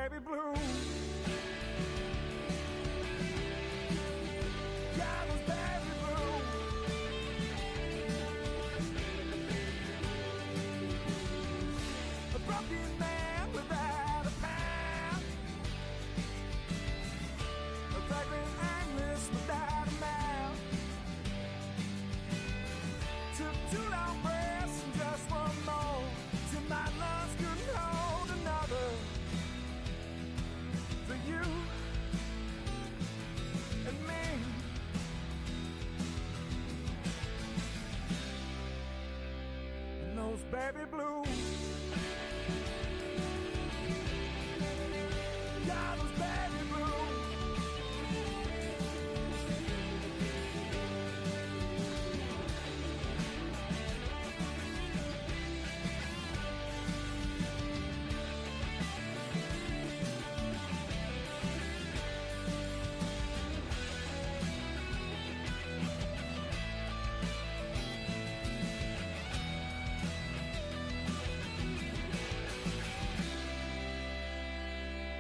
baby blue. Yeah, those baby blue. A broken man without a path. A vagrant aimless without a mouth. Took 2 long breaths and just one more. Till my lungs couldn't hold another. For you and me. And those baby blues. Yeah, those baby blues.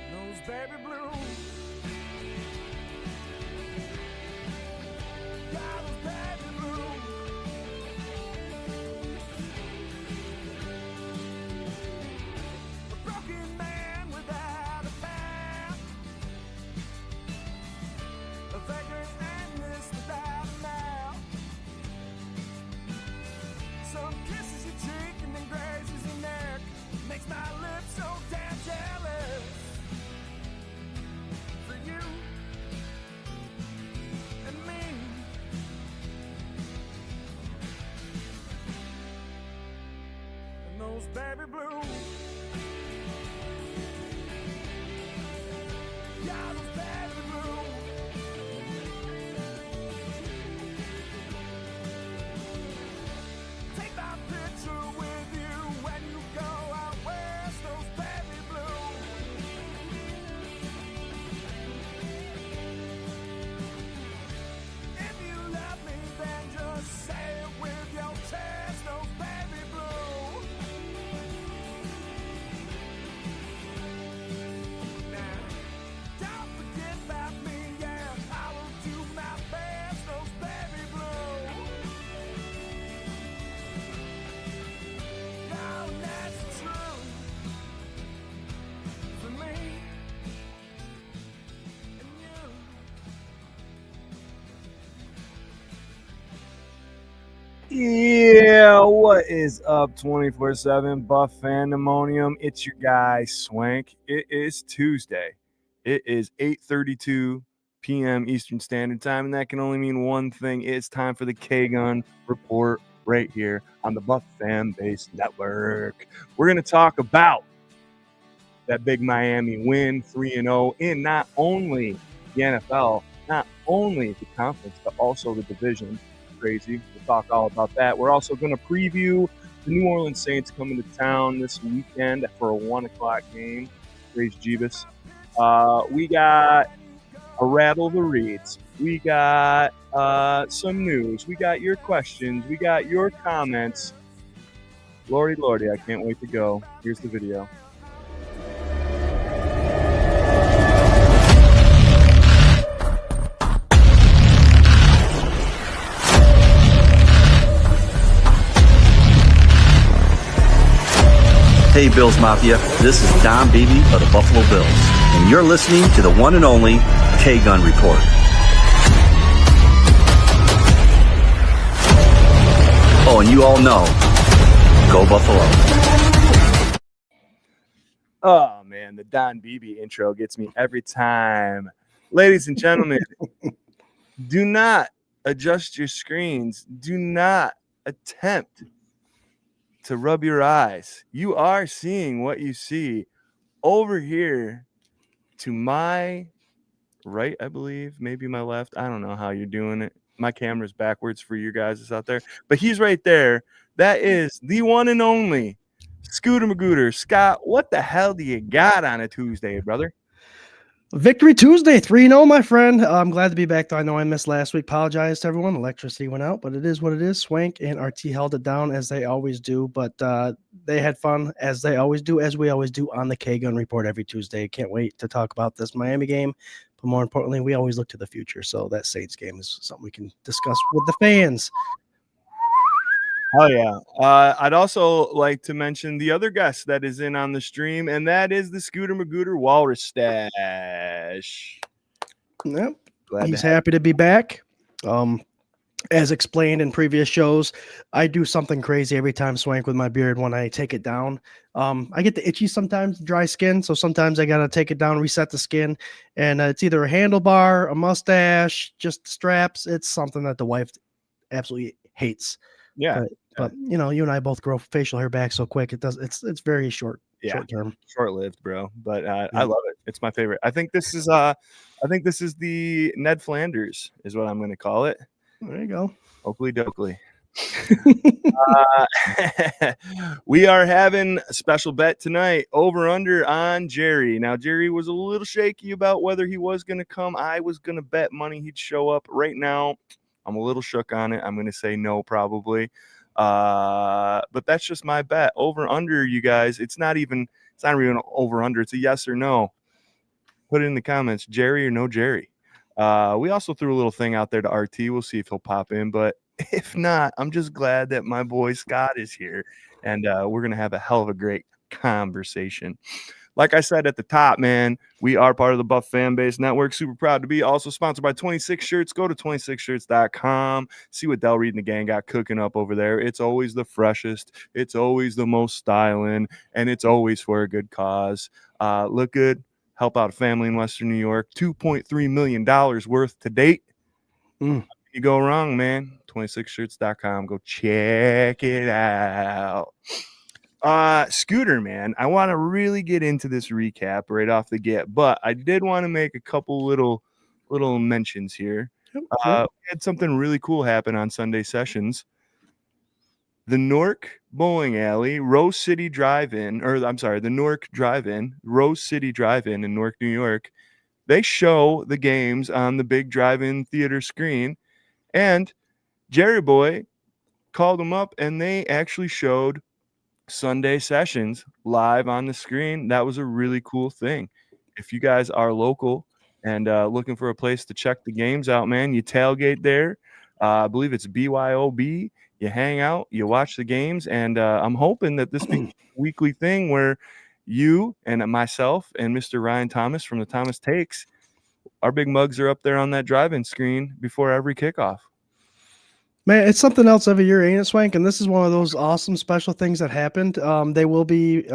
Those baby blues. Yeah, those baby blues. A broken man without a path. A vagrant aimless without a mouth. Some kisses your cheek and then grazes your neck. Makes my lips so damn jealous. For you and me. And those baby blues. Yeah, those baby blues. Take my picture with you when you go out west. Those baby blues. If you love me, then just say it with your chest. Those baby blues. Now, don't forget about me, yeah. I will do my best. Those baby blues. Now that's true for me and you. Yeah, what is up 24/7 Buff Fandemonium? It's your guy Swank. It is Tuesday. It is 8:32 p.m. Eastern Standard Time, and that can only mean one thing. It's time for the K-Gun Report right here on the Buff Fan Base Network. We're going to talk about that big Miami win, 3-0, in not only the NFL, not only the conference, but also the division. Crazy. We'll talk all about that. We're also going to preview the New Orleans Saints coming to town this weekend for a 1 o'clock game. Praise Jeebus. We got a rattle the reads. We got some news. We got your questions. We got your comments. Lordy, I can't wait to go. Here's the video. Hey Bills Mafia, this is Don Beebe of the Buffalo Bills, and you're listening to the one and only K-Gun Report. Oh, and you all know, go Buffalo. Oh, man, the Don Beebe intro gets me every time. Ladies and gentlemen, do not adjust your screens. Do not attempt to rub your eyes. You are seeing what you see over here to my right, I believe, maybe my left. I don't know how you're doing it. My camera's backwards for you guys out there, but he's right there. That is the one and only Scooter Magooter. Scott, what the hell do you got on a Tuesday, brother? Victory Tuesday, 3-0, my friend. I'm glad to be back, though. I know I missed last week. Apologize to everyone. Electricity went out, but it is what it is. Swank and RT held it down as they always do, but they had fun as they always do, as we always do on the K-Gun Report every Tuesday. Can't wait to talk about this Miami game, but more importantly, we always look to the future, so that Saints game is something we can discuss with the fans. Oh, yeah. I'd also like to mention the other guest that is in on the stream, and that is the Scooter Magooter Walrus Stash. Yep. Glad He's to have happy to be back. As explained in previous shows, I do something crazy every time Swank with my beard when I take it down. I get the itchy sometimes, dry skin, so sometimes I gotta take it down, reset the skin, and it's either a handlebar, a mustache, just straps. It's something that the wife absolutely hates. Yeah. But you know, you and I both grow facial hair back so quick. It's very short term. Short-lived, bro. But I love it. It's my favorite. I think this is the Ned Flanders is what I'm going to call it. There you go. Oakley Dokley. We are having a special bet tonight, over under on Jerry. Now, Jerry was a little shaky about whether he was going to come. I was going to bet money he'd show up. Right now, I'm a little shook on it. I'm going to say no, probably. But that's just my bet. Over under, you guys. It's not even over under. It's a yes or no. Put it in the comments, Jerry or no Jerry. We also threw a little thing out there to RT. We'll see if he'll pop in, but if not, I'm just glad that my boy Scott is here, and we're gonna have a hell of a great conversation. Like I said at the top, man, we are part of the Buff Fan Base Network. Super proud to be. Also sponsored by 26 Shirts. Go to 26shirts.com. See what Del Reed and the gang got cooking up over there. It's always the freshest. It's always the most styling. And it's always for a good cause. Look good. Help out a family in Western New York. $2.3 million worth to date. You go wrong, man. 26shirts.com. Go check it out. Scooter, man, I want to really get into this recap right off the get, but I did want to make a couple little mentions here. We had something really cool happen on Sunday sessions. The Newark Bowling Alley, Rose City Drive-In, the Newark Drive-In, Rose City Drive-In in Newark, New York. They show the games on the big drive-in theater screen, and Jerry Boy called them up, and they actually showed Sunday sessions live on the screen. That was a really cool thing. If you guys are local and looking for a place to check the games out, man, you tailgate there. I believe it's BYOB. You hang out, you watch the games, and I'm hoping that this becomes a weekly thing where you and myself and Mr. Ryan Thomas from the Thomas Takes, our big mugs are up there on that drive-in screen before every kickoff. Man, it's something else every year, ain't it, Swank? And this is one of those awesome special things that happened. They will be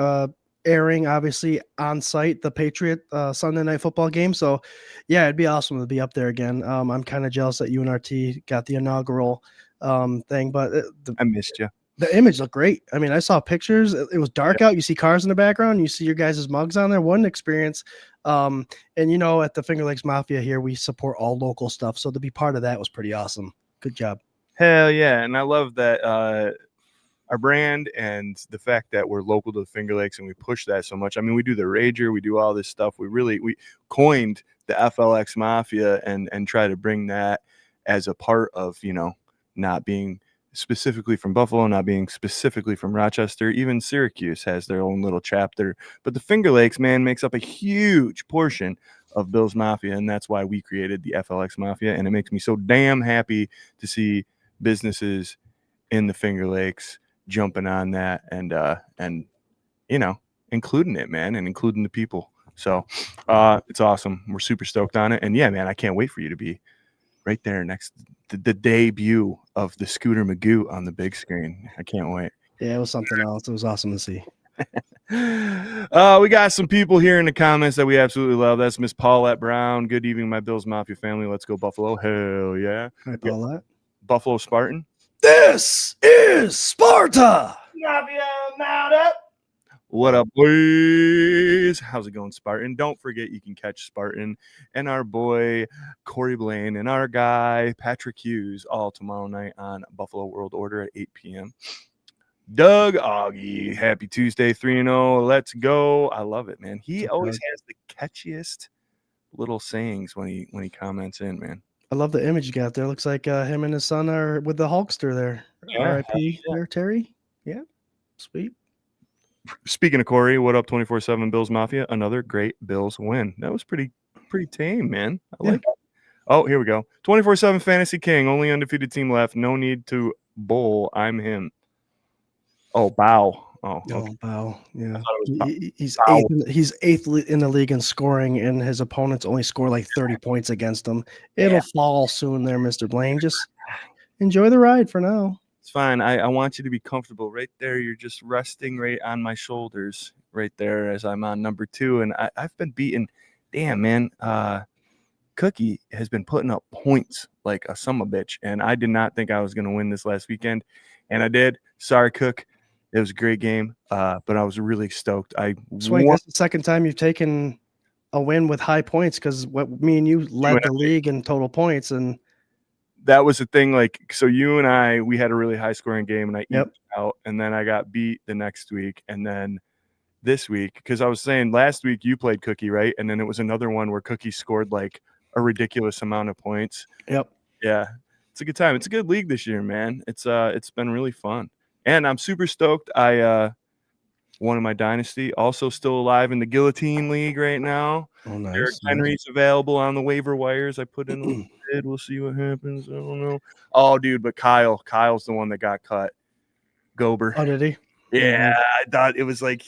airing, obviously, on site, the Patriot Sunday Night Football game. So, yeah, it'd be awesome to be up there again. I'm kind of jealous that you and RT got the inaugural thing, but I missed you. The image looked great. I mean, I saw pictures. It was dark out. You see cars in the background. You see your guys' mugs on there. What an experience. And, you know, at the Finger Lakes Mafia here, we support all local stuff. So to be part of that was pretty awesome. Good job. Hell yeah. And I love that our brand and the fact that we're local to the Finger Lakes and we push that so much. I mean, we do the Rager, we do all this stuff. We coined the FLX Mafia and try to bring that as a part of, you know, not being specifically from Buffalo, not being specifically from Rochester. Even Syracuse has their own little chapter. But the Finger Lakes, man, makes up a huge portion of Bill's Mafia, and that's why we created the FLX Mafia. And it makes me so damn happy to see businesses in the Finger Lakes jumping on that and you know, including it, man, and including the people. So it's awesome. We're super stoked on it. And yeah, man, I can't wait for you to be right there next to the debut of the Scooter Magoo on the big screen. I can't wait. Yeah, it was something else. It was awesome to see. We got some people here in the comments that we absolutely love. That's Miss Paulette Brown. Good evening, my Bills Mafia family. Let's go Buffalo. Hell yeah. Hi, Paulette. Buffalo Spartan. This is Sparta. What up, boys? How's it going, Spartan? Don't forget you can catch Spartan and our boy Corey Blaine and our guy Patrick Hughes all tomorrow night on Buffalo World Order at 8 p.m. Doug Augie, happy Tuesday, 3-0. Let's go. I love it, man. He always has the catchiest little sayings when he comments in, man. I love the image you got there. Looks like him and his son are with the Hulkster there. Yeah, R.I.P. yeah. there, Terry. Yeah, sweet. Speaking of Corey, what up 24/7 Bills Mafia? Another great Bills win. That was pretty tame, man. I Yeah. like it. Oh, here we go. 24/7 Fantasy King, only undefeated team left. No need to bowl. I'm him. Oh, bow. Oh, okay. Oh, wow. Yeah. thought it was He's Bow. eighth. He's eighth in the league in scoring, and his opponents only score like 30 points against him. It'll fall soon there, Mr. Blaine. Just enjoy the ride for now. It's fine. I want you to be comfortable right there. You're just resting right on my shoulders right there as I'm on number 2. And I've been beaten. Damn, man. Cookie has been putting up points like a son of a bitch. And I did not think I was going to win this last weekend. And I did. Sorry, Cook. It was a great game. But I was really stoked. Swank, that's the second time you've taken a win with high points because me and you led the league in total points. And that was the thing. Like, so you and we had a really high scoring game and I Yep. out, and then I got beat the next week. And then this week, because I was saying last week you played Cookie, right? And then it was another one where Cookie scored like a ridiculous amount of points. Yep. Yeah. It's a good time. It's a good league this year, man. It's been really fun. And I'm super stoked. I won in my dynasty, also still alive in the Guillotine League right now. Oh, nice. Derrick Henry's available on the waiver wires. I put in a little bid. We'll see what happens. I don't know. Oh, dude, but Kyle's the one that got cut. Gober. Oh, did he? Yeah, I thought it was like,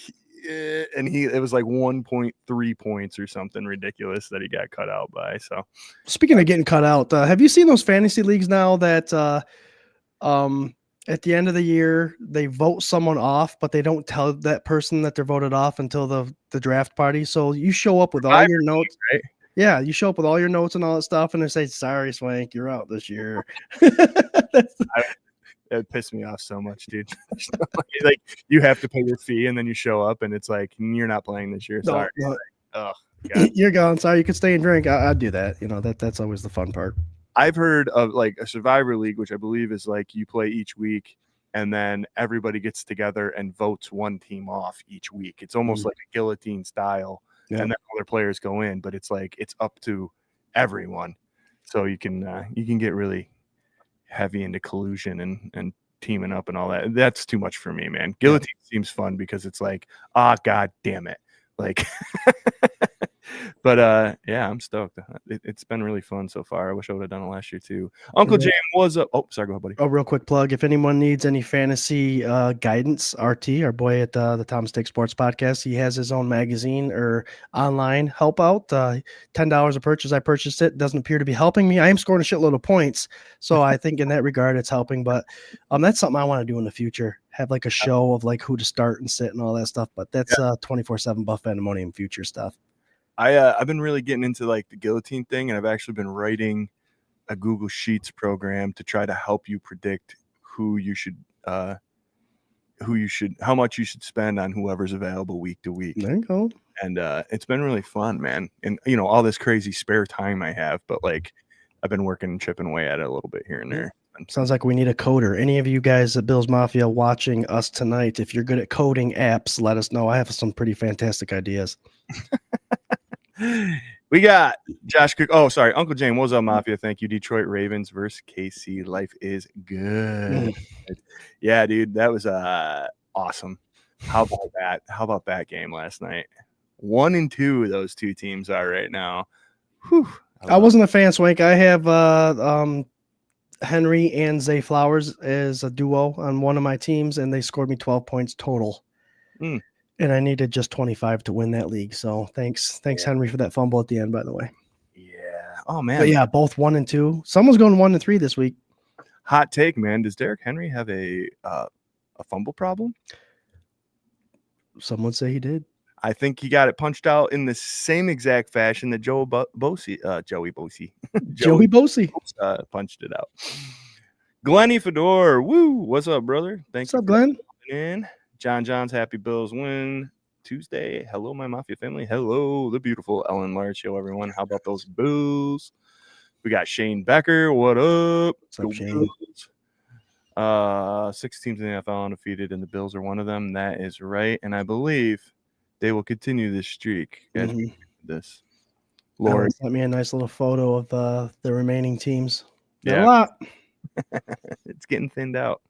and it was like 1.3 points or something ridiculous that he got cut out by. So, speaking of getting cut out, have you seen those fantasy leagues now that at the end of the year they vote someone off, but they don't tell that person that they're voted off until the draft party? So you show up with all your notes, right? Yeah, you show up with all your notes and all that stuff, and they say, "Sorry, Swank, you're out this year." It pissed me off so much, dude. Like you have to pay your fee and then you show up and it's like you're not playing this year. Sorry. No. Like, oh, God. You're gone. Sorry, you could stay and drink. I'd do that. You know, that's always the fun part. I've heard of like a Survivor League, which I believe is like you play each week and then everybody gets together and votes one team off each week. It's almost like a guillotine style, and then other players go in, but it's like it's up to everyone. So you can get really heavy into collusion and teaming up and all that. That's too much for me, man. Guillotine seems fun because it's like, God damn it. Like, but yeah, I'm stoked. It's been really fun so far. I wish I would have done it last year too. Uncle Jam was up. Oh, sorry, go ahead, buddy. Oh, real quick plug. If anyone needs any fantasy guidance, RT, our boy at the Thomas Take Sports Podcast, he has his own magazine or online help out. $10 a purchase. I purchased it. Doesn't appear to be helping me. I am scoring a shitload of points. So I think in that regard, it's helping. But that's something I want to do in the future. Have like a show of like who to start and sit and all that stuff. But that's 24/7 Buff Pandemonium future stuff. I've been really getting into like the guillotine thing, and I've actually been writing a Google Sheets program to try to help you predict how much you should spend on whoever's available week to week. There you go. And it's been really fun, man. And you know, all this crazy spare time I have, but like I've been working and chipping away at it a little bit here and there. Sounds like we need a coder. Any of you guys at Bills Mafia watching us tonight, if you're good at coding apps, let us know. I have some pretty fantastic ideas. We got Josh Cook. Oh, sorry. Uncle James, what's up, Mafia? Thank you. Detroit Ravens versus KC. Life is good. Yeah, dude. That was awesome. How about that game last night? 1-2 those two teams are right now. Whew. I wasn't a fan, Swank. I have Henry and Zay Flowers as a duo on one of my teams, and they scored me 12 points total. And I needed just 25 to win that league. So thanks, Henry, for that fumble at the end, by the way. Yeah. Oh, man. But yeah, both 1-2. Someone's going 1-3 this week. Hot take, man. Does Derrick Henry have a fumble problem? Some would say he did. I think he got it punched out in the same exact fashion that Joey Bosa punched it out. Glenny Fedor, woo! What's up, brother? Thanks. What's up, Glenn? In John's happy Bills win Tuesday. Hello, my Mafia family. Hello, the beautiful Ellen Larch. Yo, everyone. How about those Bills? We got Shane Becker. What up? What's up, Shane? 6 teams in the NFL undefeated, and the Bills are one of them. That is right, and I believe they will continue this streak. This Lori. Alan sent me a nice little photo of the remaining teams. Not Yeah. a lot. It's getting thinned out.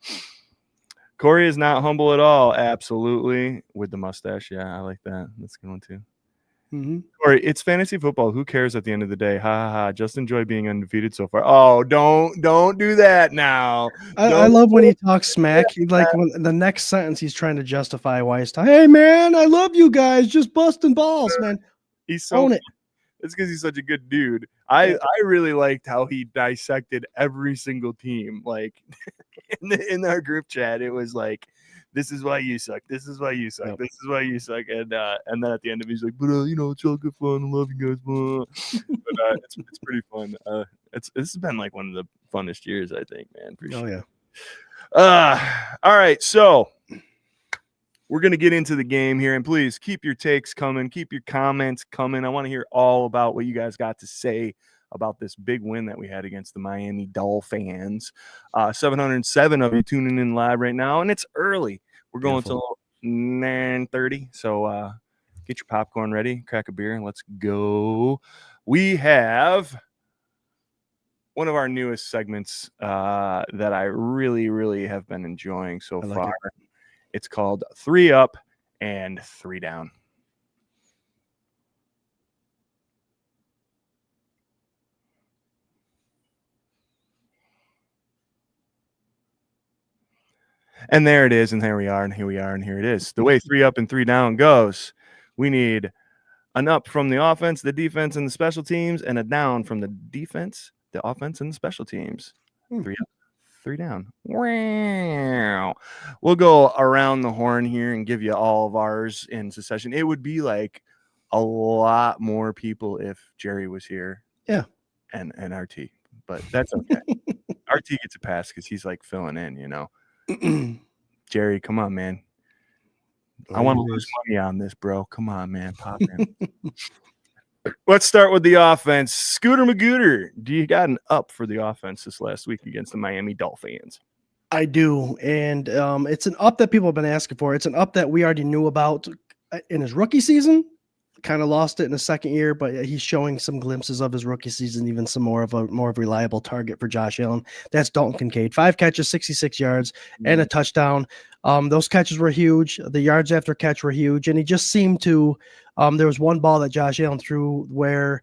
Corey is not humble at all. Absolutely. With the mustache. Yeah, I like that. That's a good one too. Mm-hmm. Corey, it's fantasy football. Who cares at the end of the day? Ha ha ha. Just enjoy being undefeated so far. Oh, don't do that now. I love when he talks smack. Like when the next sentence he's trying to justify why he's talking. Hey man, I love you guys. Just busting balls, man. He's so Own it. It's because he's such a good dude. I really liked how he dissected every single team. Like in our group chat, it was like, this is why you suck. This is why you suck. Yep. This is why you suck. And then at the end of it, he's like, but it's all good fun. I love you guys. But it's pretty fun. This has been like one of the funnest years, I think, man. For sure. Yeah. All right, so we're going to get into the game here, and please keep your takes coming, keep your comments coming. I want to hear all about what you guys got to say about this big win that we had against the Miami Dolphins. 707 of you tuning in live right now, and it's early. We're going till 9:30, so get your popcorn ready, crack a beer, and let's go. We have one of our newest segments that I really, really have been enjoying so far. It's called 3 Up and 3 Down. And there it is, and there we are, and here we are, and here it is. The way 3 up and 3 down goes, we need an up from the offense, the defense, and the special teams, and a down from the defense, the offense, and the special teams. 3 up, 3 down. Wow. We'll go around the horn here and give you all of ours in succession. It would be like a lot more people if Jerry was here. Yeah. And RT, but that's okay. RT gets a pass because he's like filling in, you know. Jerry, come on, man. I want to lose money on this, bro. Come on, man. Pop in. Let's start with the offense. Scooter Magooter, do you got an up for the offense this last week against the Miami Dolphins? I do, and it's an up that people have been asking for. It's an up that we already knew about in his rookie season. Kind of lost it in the second year, but he's showing some glimpses of his rookie season, even some more of a reliable target for Josh Allen. That's Dalton Kincaid. 5 catches, 66 yards, and a touchdown. Those catches were huge. The yards after catch were huge, and he just seemed to. There was one ball that Josh Allen threw where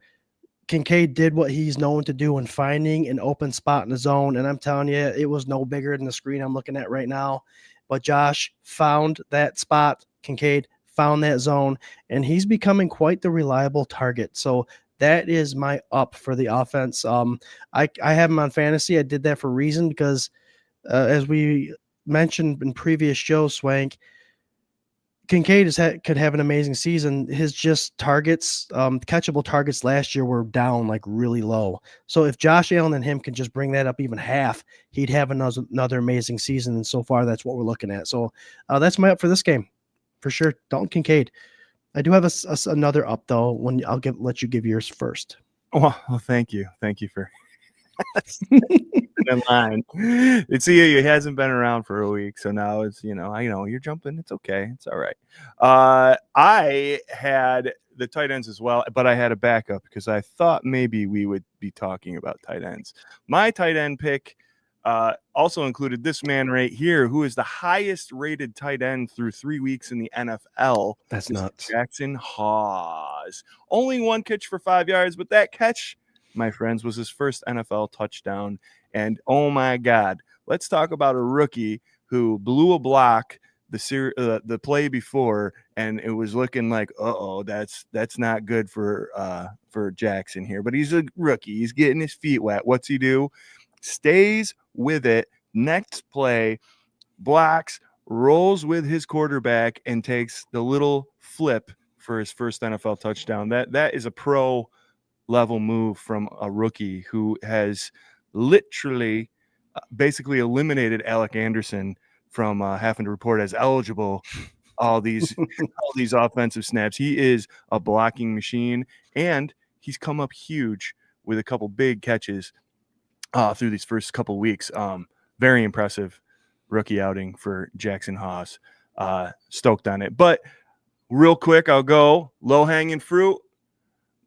Kincaid did what he's known to do in finding an open spot in the zone, and I'm telling you, it was no bigger than the screen I'm looking at right now. But Josh found that spot. Kincaid found that zone, and he's becoming quite the reliable target. So that is my up for the offense. I have him on fantasy. I did that for a reason because as we mentioned in previous shows, Swank, Kincaid could have an amazing season. His just targets, catchable targets last year were down like really low. So if Josh Allen and him can just bring that up even half, he'd have another amazing season. And so far, that's what we're looking at. So that's my up for this game. For sure, Dalton Kincaid. I do have another up though. When I'll let you give yours first. Well, thank you for in line. It's he hasn't been around for a week, so now it's I know you're jumping. It's okay. It's all right. I had the tight ends as well, but I had a backup because I thought maybe we would be talking about tight ends. My tight end pick also included this man right here, who is the highest rated tight end through 3 weeks in the NFL. That's nuts. Jackson Haas. Only 1 catch for 5 yards, but that catch, my friends, was his first NFL touchdown. And oh my God, let's talk about a rookie who blew a block the play before, and it was looking like, that's not good for Jackson here. But he's a rookie. He's getting his feet wet. What's he do? Stays with it. Next play, blocks, rolls with his quarterback, and takes the little flip for his first NFL touchdown. That is a pro level move from a rookie who has literally basically eliminated Alec Anderson from having to report as eligible all these offensive snaps. He is a blocking machine, and he's come up huge with a couple big catches through these first couple weeks. Very impressive rookie outing for Jackson Haas. Stoked on it. But real quick, I'll go low-hanging fruit.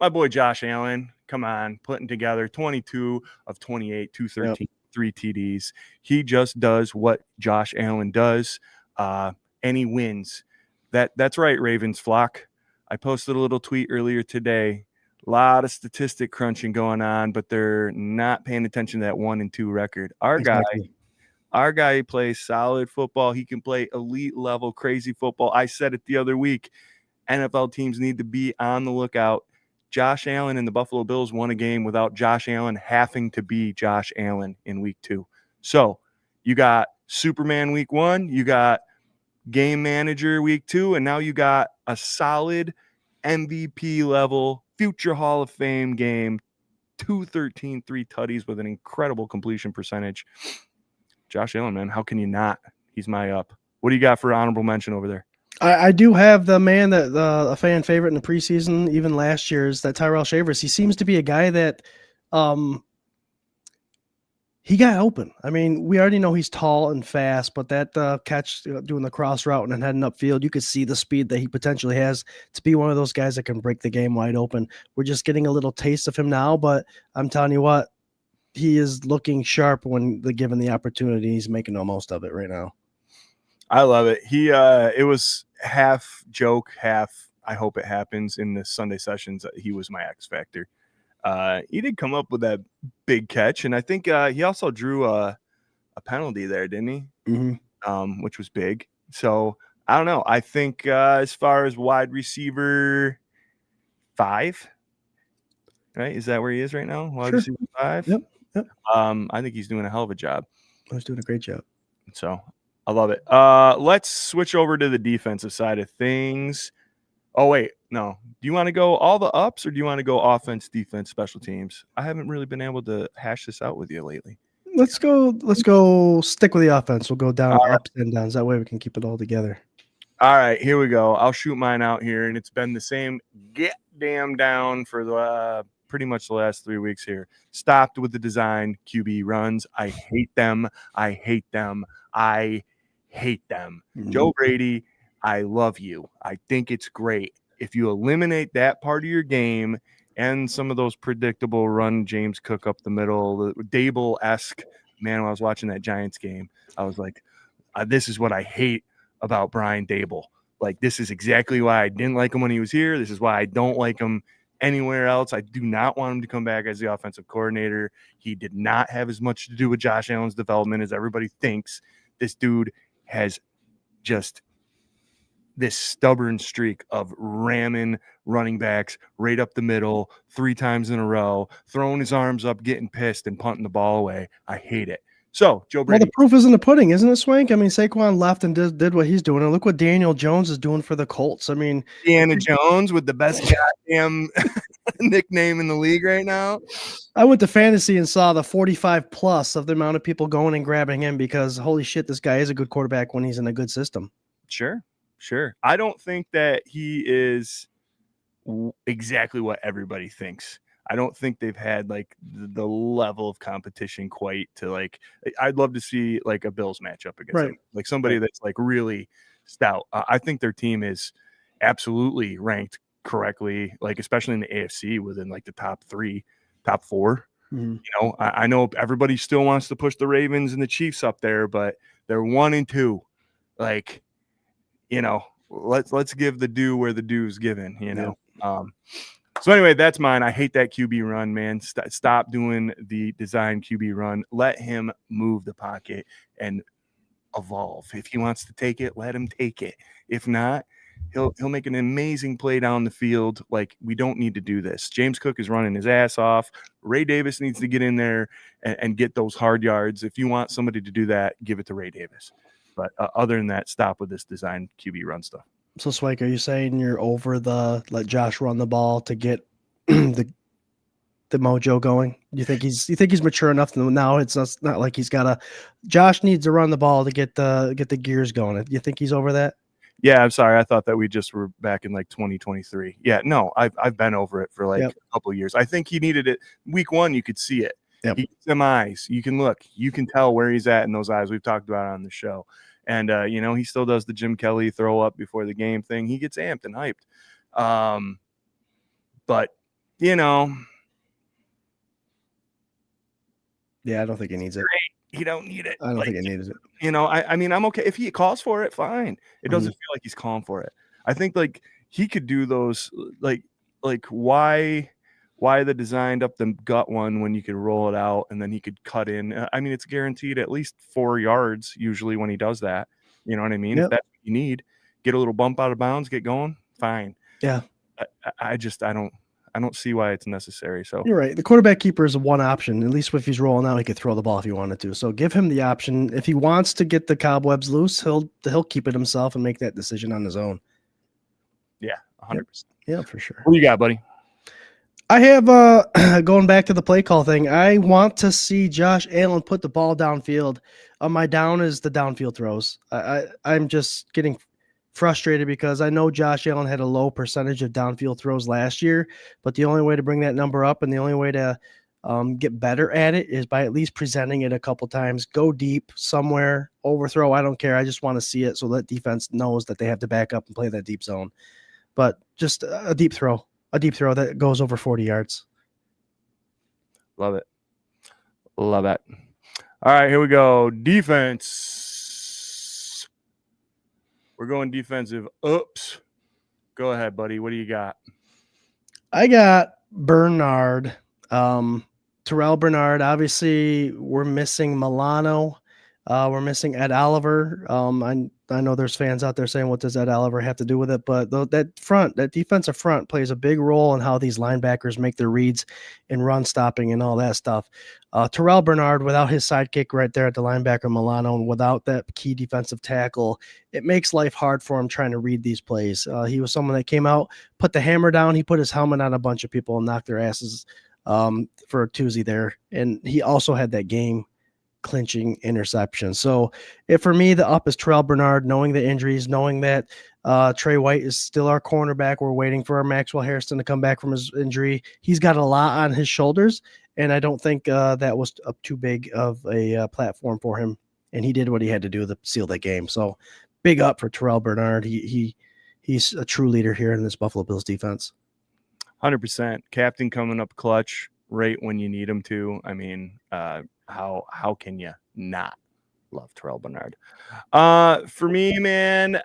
my boy Josh Allen, come on, putting together 22 of 28, 213, 3 TDs. He just does what Josh Allen does, and he wins. That's right, Ravens flock. I posted a little tweet earlier today. A lot of statistic crunching going on, but they're not paying attention to that 1-2 record. Our guy plays solid football. He can play elite level crazy football. I said it the other week. NFL teams need to be on the lookout. Josh Allen and the Buffalo Bills won a game without Josh Allen having to be Josh Allen in week 2. So you got Superman week 1, you got game manager week 2, and now you got a solid MVP level future Hall of Fame game, 213, 3 tutties with an incredible completion percentage. Josh Allen, man, how can you not? He's my up. What do you got for honorable mention over there? I do have the man that a fan favorite in the preseason, even last year's, that Tyrell Shavers. He seems to be a guy that he got open. I mean, we already know he's tall and fast, but that catch doing the cross route and then heading upfield, you could see the speed that he potentially has to be one of those guys that can break the game wide open. We're just getting a little taste of him now, but I'm telling you what, he is looking sharp when given the opportunity. He's making the most of it right now. I love it. It was half joke, half I hope it happens in the Sunday sessions. He was my X factor. He did come up with that big catch, and I think he also drew a penalty there, didn't he? Mm-hmm. Which was big. So I don't know. I think as far as wide receiver 5, right? Is that where he is right now? Wide receiver 5. Yep. I think he's doing a hell of a job. He's doing a great job. So I love it. Let's switch over to the defensive side of things. Oh, wait, no. Do you want to go all the ups or do you want to go offense, defense, special teams? I haven't really been able to hash this out with you lately. Let's go stick with the offense. We'll go down ups and downs. That way we can keep it all together. All right, here we go. I'll shoot mine out here, and it's been the same get damn down for the pretty much the last 3 weeks here. Stopped with the design QB runs. I hate them. Mm-hmm. Joe Brady, I love you. I think it's great. If you eliminate that part of your game and some of those predictable run James Cook up the middle, the Dable-esque, man, when I was watching that Giants game, I was like, this is what I hate about Brian Dable. Like, this is exactly why I didn't like him when he was here. This is why I don't like him anywhere else. I do not want him to come back as the offensive coordinator. He did not have as much to do with Josh Allen's development as everybody thinks. This dude has just this stubborn streak of ramming running backs right up the middle 3 times in a row, throwing his arms up, getting pissed, and punting the ball away. I hate it. So, Joe Brady. Well, the proof is in the pudding, isn't it, Swank? I mean, Saquon left and did what he's doing. And look what Daniel Jones is doing for the Colts. I mean, Deanna Jones with the best goddamn nickname in the league right now. I went to fantasy and saw the 45 plus of the amount of people going and grabbing him because, holy shit, this guy is a good quarterback when he's in a good system. Sure. I don't think that he is exactly what everybody thinks. I don't think they've had like the level of competition quite to like. I'd love to see like a Bills matchup against him, like somebody that's like really stout. I think their team is absolutely ranked correctly, like especially in the AFC within like the top 3, top 4. Mm-hmm. You know, I know everybody still wants to push the Ravens and the Chiefs up there, but they're 1 and 2. Like, you know, let's give the due where the due is given. You know. Yeah. So anyway, that's mine. I hate that QB run, man. Stop doing the design QB run. Let him move the pocket and evolve. If he wants to take it, let him take it. If not, he'll make an amazing play down the field. Like, we don't need to do this. James Cook is running his ass off. Ray Davis needs to get in there and get those hard yards. If you want somebody to do that, give it to Ray Davis. But other than that, stop with this design QB run stuff. So, Swank, are you saying you're over the let Josh run the ball to get the mojo going? You think he's mature enough to now? It's not like he's got Josh needs to run the ball to get the gears going. You think he's over that? Yeah, I'm sorry. I thought that we just were back in like 2023. Yeah, no, I've been over it for like a couple of years. I think he needed it. Week 1, you could see it. Yep. He gets them eyes. You can look. You can tell where he's at in those eyes. We've talked about it on the show. And, you know, he still does the Jim Kelly throw up before the game thing. He gets amped and hyped. But you know, Yeah, I don't think he needs it. you don't need it. I don't think he needs it. You know, I mean, I'm okay if he calls for it, fine. It doesn't feel like he's calling for it. I think like he could do those like why the designed up the gut one when you could roll it out and then he could cut in. I mean, it's guaranteed at least 4 yards usually when he does that. You know what I mean? Yep. If that's what you need, get a little bump out of bounds, get going, fine. Yeah. I don't see why it's necessary. So You're right. The quarterback keeper is one option. At least if he's rolling out, he could throw the ball if he wanted to. So give him the option. If he wants to get the cobwebs loose, he'll keep it himself and make that decision on his own. yeah, 100%. Yeah, for sure. What do you got, buddy? I have going back to the play call thing. I want to see Josh Allen put the ball downfield. My down is the downfield throws. I'm just getting frustrated because I know Josh Allen had a low percentage of downfield throws last year, but the only way to bring that number up and the only way to get better at it is by at least presenting it a couple times. Go deep somewhere, overthrow. I don't care. I just want to see it so that defense knows that they have to back up and play that deep zone. But just a deep throw that goes over 40 yards. Love it. Love it. All right, here we go. Defense. We're going defensive. Oops. Go ahead, buddy. What do you got? I got Bernard. Terrell Bernard. Obviously, we're missing Milano. We're missing Ed Oliver. I know there's fans out there saying, what does Ed Oliver have to do with it? But that defensive front plays a big role in how these linebackers make their reads and run stopping and all that stuff. Terrell Bernard, without his sidekick right there at the linebacker Milano, and without that key defensive tackle, it makes life hard for him trying to read these plays. He was someone that came out, put the hammer down. He put his helmet on a bunch of people and knocked their asses for a Tuesday there. And he also had that game clinching interception. So for me, the up is Terrell Bernard, knowing the injuries, knowing that Trey White is still our cornerback. We're waiting for our Maxwell Harrison to come back from his injury. He's got a lot on his shoulders, and I don't think that was too big of a platform for him. And he did what he had to do to seal that game. So big up for Terrell Bernard. He's a true leader here in this Buffalo Bills defense. 100%. Captain coming up clutch right when you need him to. I mean, how can you not love Terrell Bernard? For me, man,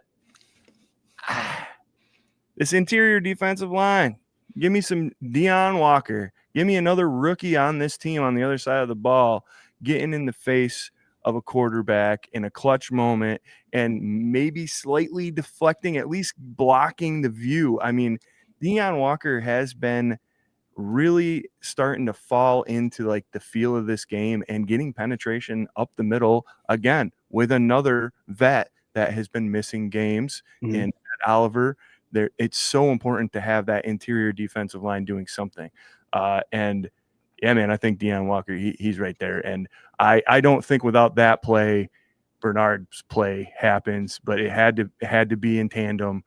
this interior defensive line, give me some Deion Walker. Give me another rookie on this team on the other side of the ball, getting in the face of a quarterback in a clutch moment and maybe slightly deflecting, at least blocking the view. I mean, Deion Walker has been really starting to fall into like the feel of this game and getting penetration up the middle again with another vet that has been missing games in Oliver. There, it's so important to have that interior defensive line doing something. And yeah, man, I think Deion Walker, he's right there. And I don't think without that play, Bernard's play happens, but it had to be in tandem.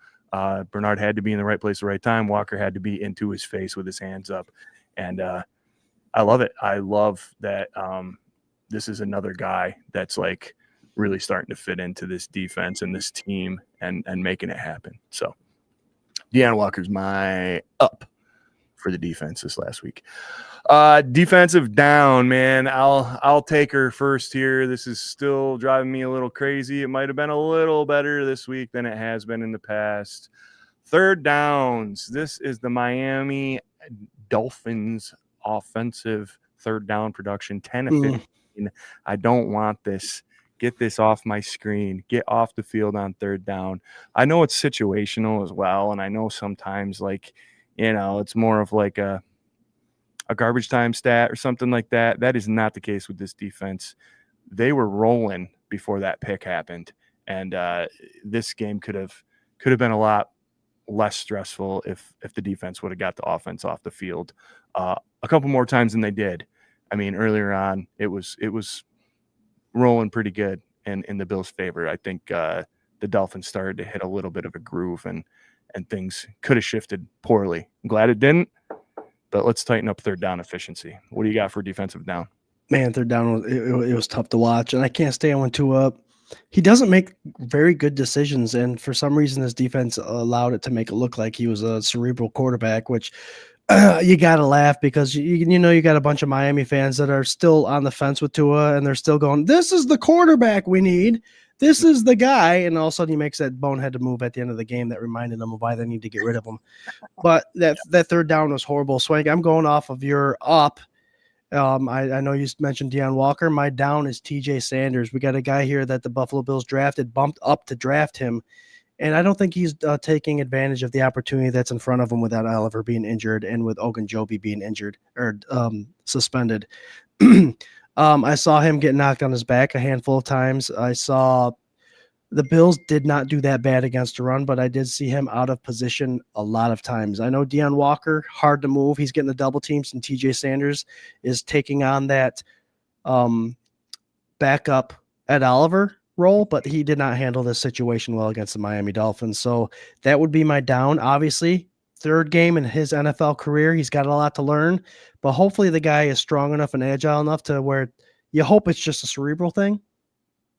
Bernard had to be in the right place at the right time. Walker had to be into his face with his hands up. And I love it. I love that this is another guy that's like really starting to fit into this defense and this team and making it happen. So Deion Walker's my up for the defense this last week. Defensive down, man. I'll take her first here. This is still driving me a little crazy. It might have been a little better this week than it has been in the past. Third downs. This is the Miami Dolphins offensive third down production, 10 of 15. I don't want this. Get this off my screen. Get off the field on third down. I know it's situational as well, and I know sometimes, like, you know, it's more of like a garbage time stat or something like that. That is not the case with this defense. They were rolling before that pick happened, and this game could have been a lot less stressful if the defense would have got the offense off the field a couple more times than they did. I mean, earlier on, it was rolling pretty good in the Bills' favor. I think the Dolphins started to hit a little bit of a groove, and things could have shifted poorly. I'm glad it didn't, but let's tighten up third down efficiency. What do you got for defensive down? Man, third down, it was tough to watch, and I can't stand when Tua. He doesn't make very good decisions, and for some reason, his defense allowed it to make it look like he was a cerebral quarterback, which You gotta laugh because you know you got a bunch of Miami fans that are still on the fence with Tua, and they're still going, "This is the quarterback we need. This is the guy." And all of a sudden, he makes that boneheaded move at the end of the game that reminded them of why they need to get rid of him. But that third down was horrible. Swank, I'm going off of your up. I know you mentioned Deion Walker. My down is TJ Sanders. We got a guy here that the Buffalo Bills drafted, bumped up to draft him. And I don't think he's taking advantage of the opportunity that's in front of him without Oliver being injured and with Ogunjobi being injured or suspended. I saw him get knocked on his back a handful of times. I saw the Bills did not do that bad against a run, but I did see him out of position a lot of times. I know Deion Walker, hard to move. He's getting the double teams, and TJ Sanders is taking on that backup at Oliver role, but he did not handle this situation well against the Miami Dolphins. So that would be my down. Obviously, third game in his NFL career. He's got a lot to learn, but hopefully the guy is strong enough and agile enough to where you hope it's just a cerebral thing.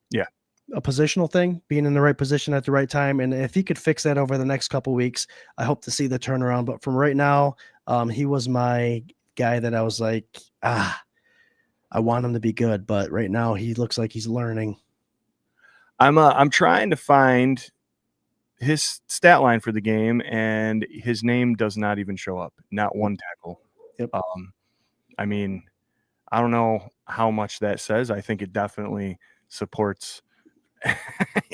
Yeah. A positional thing, being in the right position at the right time. And if he could fix that over the next couple of weeks, I hope to see the turnaround. But from right now, he was my guy that I was like, I want him to be good. But right now he looks like he's learning. I'm trying to find his stat line for the game, and his name does not even show up. Not one tackle. Yep. I mean, I don't know how much that says. I think it definitely supports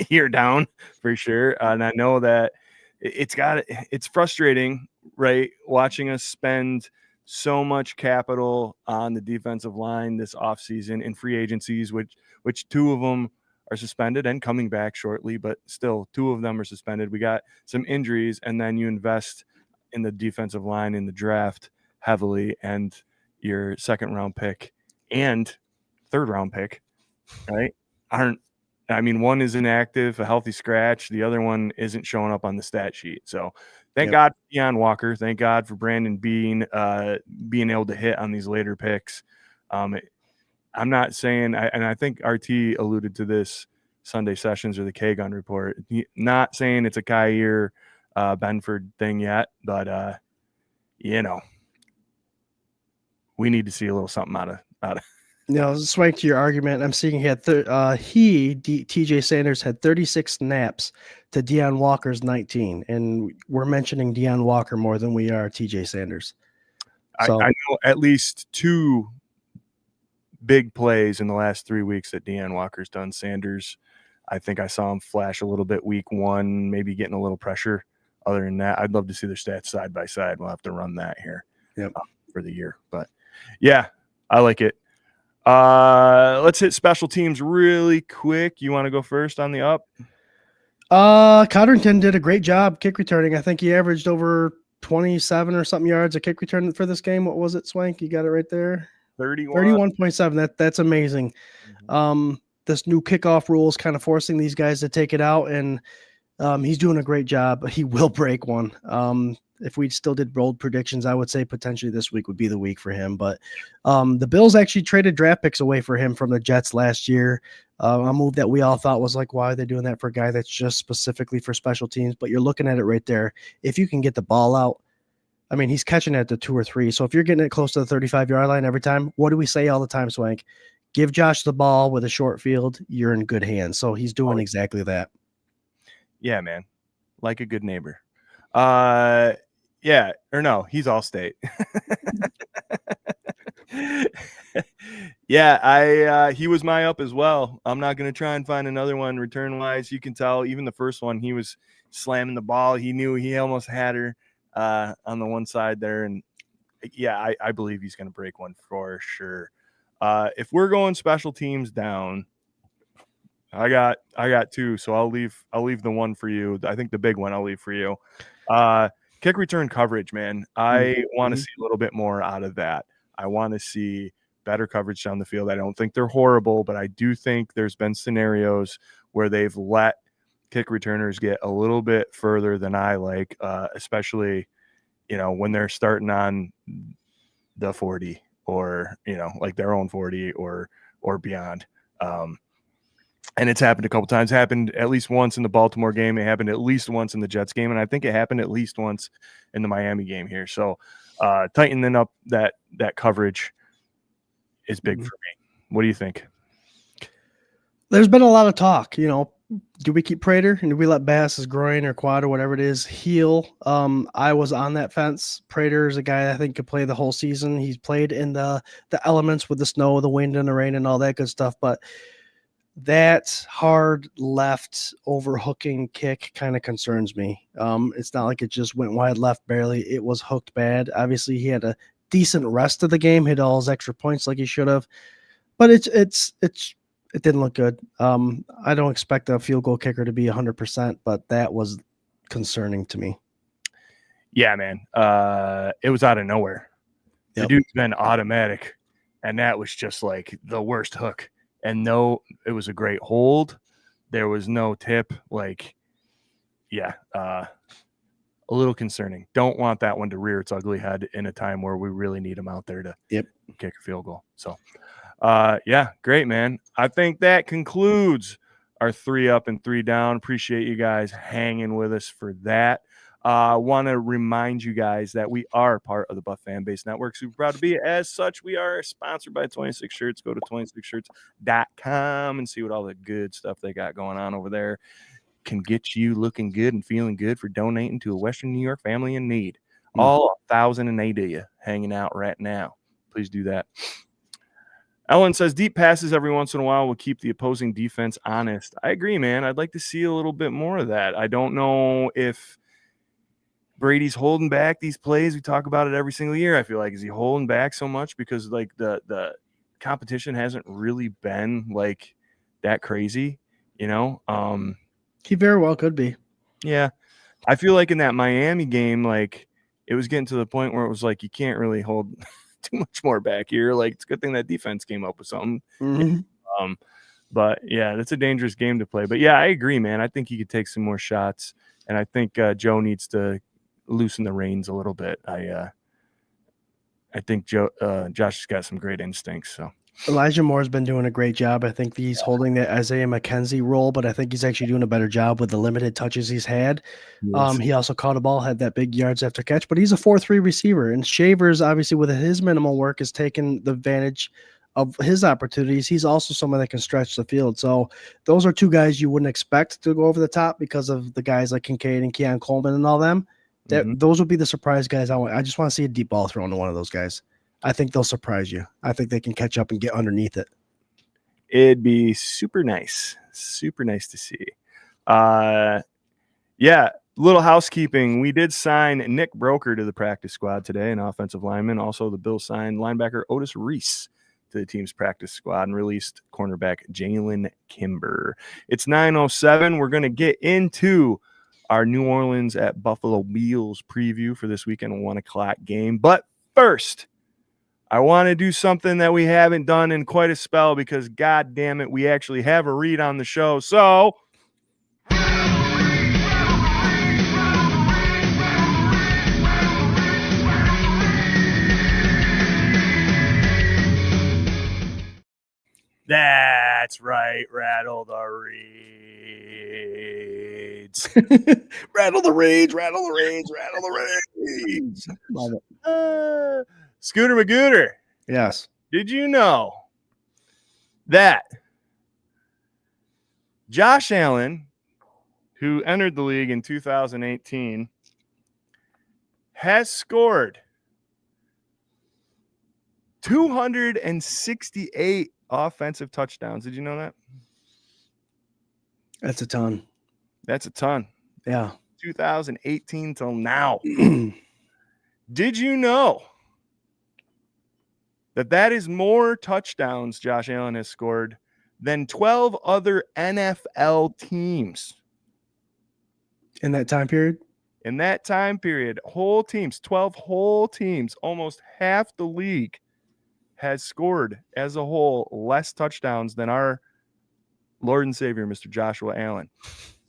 you're down for sure. And I know that it's frustrating, right? Watching us spend so much capital on the defensive line this offseason in free agencies, which two of them are suspended and coming back shortly, but still two of them are suspended. We got some injuries, and then you invest in the defensive line in the draft heavily, and your second round pick and third round pick, right? One is inactive, a healthy scratch. The other one isn't showing up on the stat sheet. So thank God for Deion Walker. Thank God for Brandon being able to hit on these later picks. I'm not saying, and I think RT alluded to this Sunday sessions or the K-Gun report, not saying it's a Kyer Benford thing yet, but we need to see a little something out of. Swank, to your argument, I'm seeing he had TJ Sanders had 36 snaps to Deion Walker's 19, and we're mentioning Deion Walker more than we are TJ Sanders. So, I know at least two big plays in the last 3 weeks that Deion Walker's done. Sanders, I think I saw him flash a little bit week one, maybe getting a little pressure. Other than that, I'd love to see their stats side by side. We'll have to run that here for the year. But, yeah, I like it. Let's hit special teams really quick. You want to go first on the up? Codrington did a great job kick returning. I think he averaged over 27 or something yards a kick return for this game. What was it, Swank? You got it right there. 31.7. That's amazing. Mm-hmm. This new kickoff rule is kind of forcing these guys to take it out, and he's doing a great job. He will break one. If we still did bold predictions, I would say potentially this week would be the week for him. But the Bills actually traded draft picks away for him from the Jets last year. A move that we all thought was like, why are they doing that for a guy that's just specifically for special teams? But you're looking at it right there. If you can get the ball out, I mean, he's catching it at the 2 or 3. So if you're getting it close to the 35-yard line every time, what do we say all the time, Swank? Give Josh the ball with a short field. You're in good hands. So he's doing exactly that. Yeah, man. Like a good neighbor. Yeah, or no, he's Allstate. Yeah, he was my up as well. I'm not going to try and find another one return-wise. You can tell even the first one, he was slamming the ball. He knew he almost had her on the one side there. And, yeah, I believe he's going to break one for sure. If we're going special teams down, I got two, so I'll leave the one for you. I think the big one I'll leave for you. Kick return coverage, man. I want to see a little bit more out of that. I want to see better coverage down the field. I don't think they're horrible, but I do think there's been scenarios where they've let kick returners get a little bit further than I like, especially, when they're starting on the 40 or, like their own 40 or beyond. And it's happened a couple times. It happened at least once in the Baltimore game. It happened at least once in the Jets game. And I think it happened at least once in the Miami game here. So tightening up that coverage is big for me. What do you think? There's been a lot of talk, do we keep Prater and do we let Bass's groin or quad or whatever it is heal? I was on that fence. Prater is a guy I think could play the whole season. He's played in the elements with the snow, the wind, and the rain, and all that good stuff. But that hard left overhooking kick kind of concerns me. It's not like it just went wide left barely. It was hooked bad. Obviously, he had a decent rest of the game, hit all his extra points like he should have. But it didn't look good. I don't expect a field goal kicker to be 100%, but that was concerning to me. Yeah, man. It was out of nowhere. Yep. The dude's been automatic, and that was just like the worst hook. And no, it was a great hold. There was no tip. Like, yeah, a little concerning. Don't want that one to rear its ugly head in a time where we really need him out there to kick a field goal. So, yeah, great, man. I think that concludes our 3 up and 3 down. Appreciate you guys hanging with us for that. Want to remind you guys that we are part of the Buff Fan Base Network. Super proud to be. As such, we are sponsored by 26 Shirts. Go to 26shirts.com and see what all the good stuff they got going on over there can get you looking good and feeling good for donating to a Western New York family in need. All 1,008 of you hanging out right now. Please do that. Ellen says deep passes every once in a while will keep the opposing defense honest. I agree, man. I'd like to see a little bit more of that. I don't know if Brady's holding back these plays. We talk about it every single year. I feel like, is he holding back so much because like the competition hasn't really been like that crazy, He very well could be. Yeah. I feel like in that Miami game, like it was getting to the point where it was like, you can't really hold too much more back here. Like, it's a good thing that defense came up with something. Mm-hmm. But yeah, that's a dangerous game to play. But yeah, I agree, man. I think he could take some more shots, and I think Joe needs to loosen the reins a little bit. I think Josh has got some great instincts. So Elijah Moore's been doing a great job. I think he's holding the Isaiah McKenzie role, but I think he's actually doing a better job with the limited touches he's had. Yes. He also caught a ball, had that big yards after catch, but he's a 4-3 receiver. And Shavers, obviously, with his minimal work, is taking the advantage of his opportunities. He's also someone that can stretch the field. So those are 2 guys you wouldn't expect to go over the top because of the guys like Kincaid and Keon Coleman and all them. Those would be the surprise guys. I just want to see a deep ball thrown to one of those guys. I think they'll surprise you. I think they can catch up and get underneath it. It'd be super nice. Super nice to see. Yeah, little housekeeping. We did sign Nick Broker to the practice squad today, an offensive lineman. Also, the Bills signed linebacker Otis Reese to the team's practice squad and released cornerback Jalen Kimber. It's 9:07. We're going to get into our New Orleans at Buffalo Bills preview for this weekend 1 o'clock game. But first, I want to do something that we haven't done in quite a spell because, God damn it, we actually have a read on the show. So, that's right, rattle the reeds. Rattle the reeds, rattle the reeds, rattle the reeds. Love it. Scooter Magooter. Yes. Did you know that Josh Allen, who entered the league in 2018, has scored 268 offensive touchdowns? Did you know that? That's a ton. That's a ton. Yeah. 2018 till now. Did you know that is more touchdowns Josh Allen has scored than 12 other NFL teams? In that time period? In that time period, whole teams, 12 whole teams, almost half the league has scored as a whole less touchdowns than our Lord and Savior, Mr. Joshua Allen.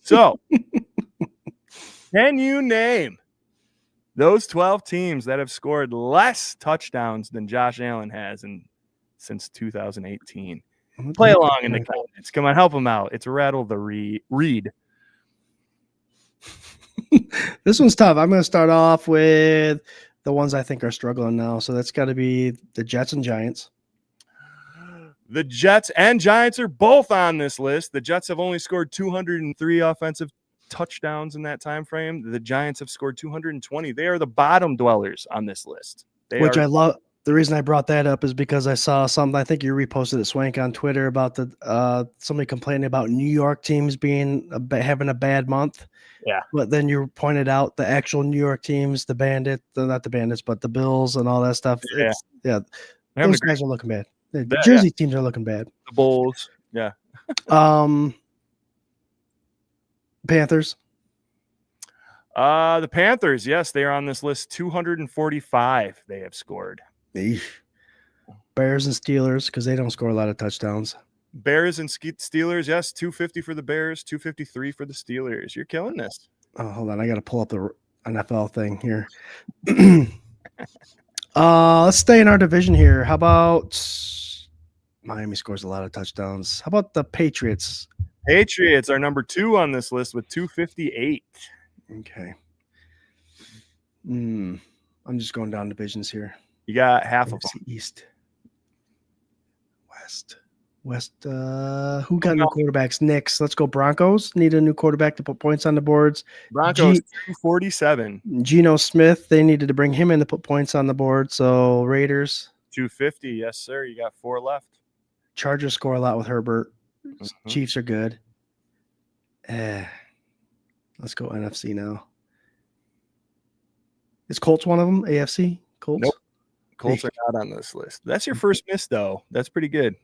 So, can you name those 12 teams that have scored less touchdowns than Josh Allen has since 2018? Play along in the comments. Come on, help him out. It's Rattle the Reed. This one's tough. I'm going to start off with the ones I think are struggling now. So that's got to be the Jets and Giants. The Jets and Giants are both on this list. The Jets have only scored 203 offensive touchdowns in that time frame. The Giants have scored 220. They are the bottom dwellers on this list. Which I love. The reason I brought that up is because I saw something. I think you reposted it, Swank, on Twitter about the somebody complaining about New York teams being having a bad month. Yeah, but then you pointed out the actual New York teams, the not the Bandits, but the Bills and all that stuff. Those guys are looking bad. The Jersey teams are looking bad. The Bulls, yeah. Panthers. The Panthers, yes, they are on this list. 245 they have scored. Eesh. Bears and Steelers, because they don't score a lot of touchdowns. Bears and Steelers, yes, 250 for the Bears, 253 for the Steelers. You're killing this. Oh, hold on, I got to pull up the NFL thing here. Let's stay in our division here. How about Miami scores a lot of touchdowns? How about the Patriots? Patriots are number 2 on this list with 258. Okay. I'm just going down divisions here. You got half of them. East. West. Who got new quarterbacks? Knicks. Let's go Broncos. Need a new quarterback to put points on the boards. Broncos 247. Geno Smith. They needed to bring him in to put points on the board. So Raiders 250. Yes, sir. You got 4 left. Chargers score a lot with Herbert. Chiefs are good. Let's go NFC now. Is Colts one of them? AFC? Colts? Nope. Colts are not on this list. That's your first miss, though. That's pretty good.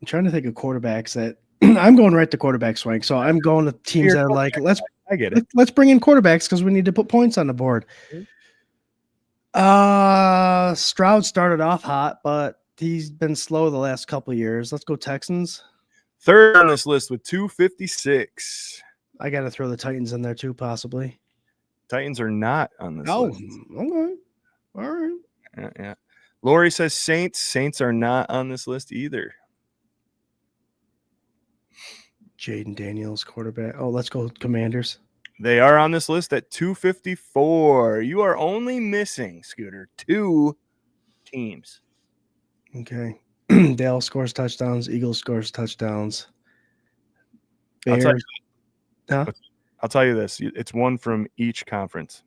I'm trying to think of quarterbacks that I'm going right to quarterback Swank. So I'm going to teams that are like, I get it. Let's bring in quarterbacks because we need to put points on the board. Stroud started off hot, but he's been slow the last couple of years. Let's go Texans. Third on this list with 256. I got to throw the Titans in there too, possibly. Titans are not on this list. Okay. All right. Yeah. Lori says Saints. Saints are not on this list either. Jaden Daniels, quarterback. Oh, let's go Commanders. They are on this list at 254. You are only missing, Scooter, 2 teams. Okay. Dale scores touchdowns. Eagles scores touchdowns. Bears. I'll tell you this. It's one from each conference.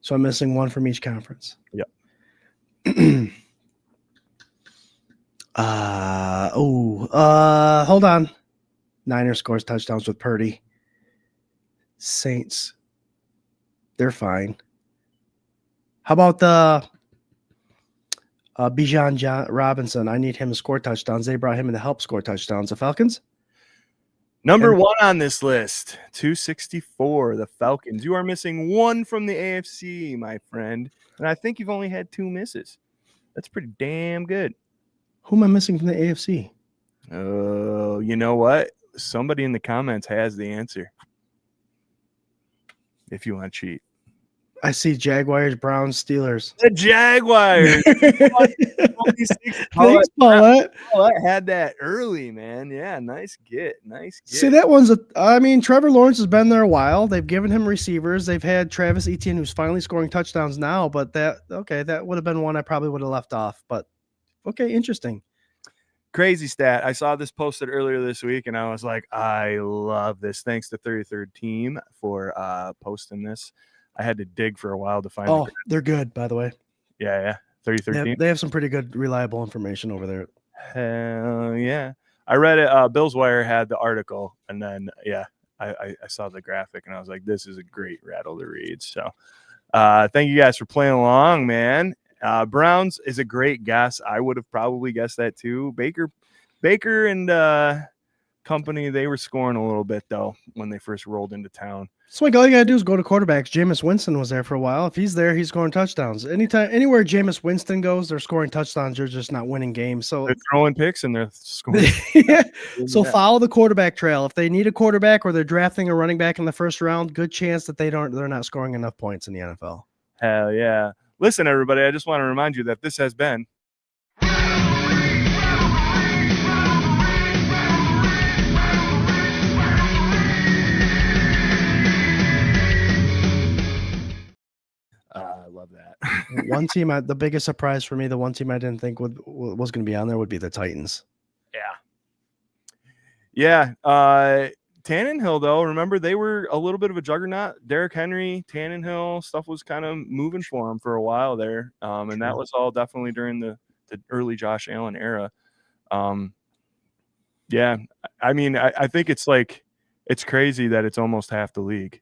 So I'm missing one from each conference. Yep. Hold on. Niners scores touchdowns with Purdy. Saints. They're fine. How about the Bijan Robinson? I need him to score touchdowns. They brought him in to help score touchdowns. The Falcons? Number 1 on this list, 264, the Falcons. You are missing 1 from the AFC, my friend. And I think you've only had 2 misses. That's pretty damn good. Who am I missing from the AFC? Oh, you know what? Somebody in the comments has the answer. If you want to cheat. I see Jaguars, Browns, Steelers. The Jaguars. Thanks, Paulette. Paulette had that early, man. Yeah, nice get. See, that one's Trevor Lawrence has been there a while. They've given him receivers. They've had Travis Etienne, who's finally scoring touchdowns now. But that would have been one I probably would have left off. But okay, interesting. Crazy stat. I saw this posted earlier this week, and I was like, I love this. Thanks to 33rd Team for posting this. I had to dig for a while to find. Oh, they're good, by the way. Yeah. 33rd Team. They have some pretty good, reliable information over there. Hell yeah. I read it. Bill's Wire had the article, and then, I saw the graphic, and I was like, this is a great rattle to read. So thank you guys for playing along, man. Browns is a great guess. I would have probably guessed that too. Baker and company, they were scoring a little bit, though, when they first rolled into town. So all you got to do is go to quarterbacks. Jameis Winston was there for a while. If he's there, he's scoring touchdowns. Anywhere Jameis Winston goes, they're scoring touchdowns. They're just not winning games. So they're throwing picks and they're scoring. So follow the quarterback trail. If they need a quarterback or they're drafting a running back in the first round, good chance that they're not scoring enough points in the NFL. Hell yeah. Listen, everybody, I just want to remind you that this has been One team, the biggest surprise for me, the one team I didn't think was going to be on there would be the Titans. Yeah. Tannenhill, though, remember they were a little bit of a juggernaut. Derrick Henry, Tannenhill, stuff was kind of moving for him for a while there. And that was all definitely during the early Josh Allen era. Yeah, I mean, I think it's crazy that it's almost half the league.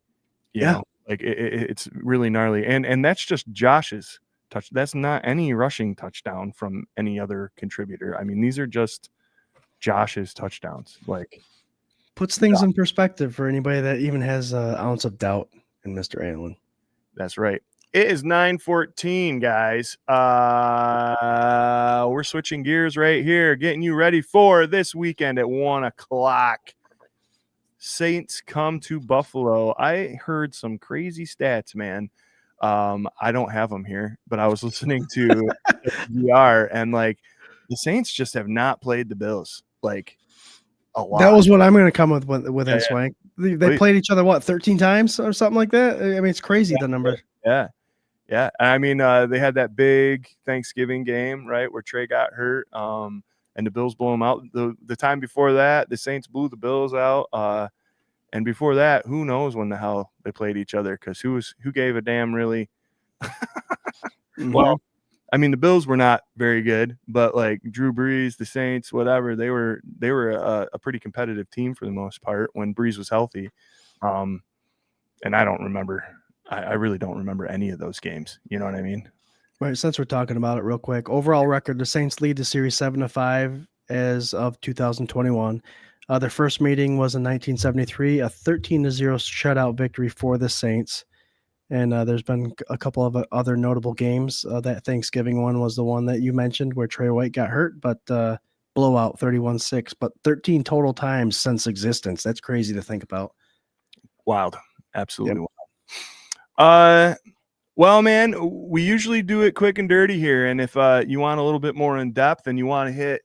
You know, like it's really gnarly. And that's just Josh's touch. That's not any rushing touchdown from any other contributor. I mean, these are just Josh's touchdowns. Like, puts things in perspective for anybody that even has an ounce of doubt in Mr. Allen. That's right. It is 9:14, guys. We're switching gears right here, getting you ready for this weekend at 1 o'clock. Saints come to Buffalo. I heard some crazy stats, man. I don't have them here, but I was listening to VR, and like the Saints just have not played the Bills like a lot. That was what I'm going to come with Swank. They played each other, 13 times or something like that? I mean, it's crazy, the number. Yeah. Yeah. I mean, they had that big Thanksgiving game, right, where Trey got hurt, and the Bills blew him out. The time before that, the Saints blew the Bills out. And before that, who knows when the hell they played each other, because who gave a damn, really? Well, I mean, the Bills were not very good, but like Drew Brees, the Saints, whatever, they were a pretty competitive team for the most part when Brees was healthy. And I don't remember. I really don't remember any of those games. You know what I mean? Right. Since we're talking about it real quick, overall record, the Saints lead the series 7-5 as of 2021. Their first meeting was in 1973, a 13-0 shutout victory for the Saints. And there's been a couple of other notable games. That Thanksgiving one was the one that you mentioned where Trey White got hurt, but blowout 31-6, but 13 total times since existence. That's crazy to think about. Wild. Absolutely wild. Well, man, we usually do it quick and dirty here. And if you want a little bit more in depth and you want to hit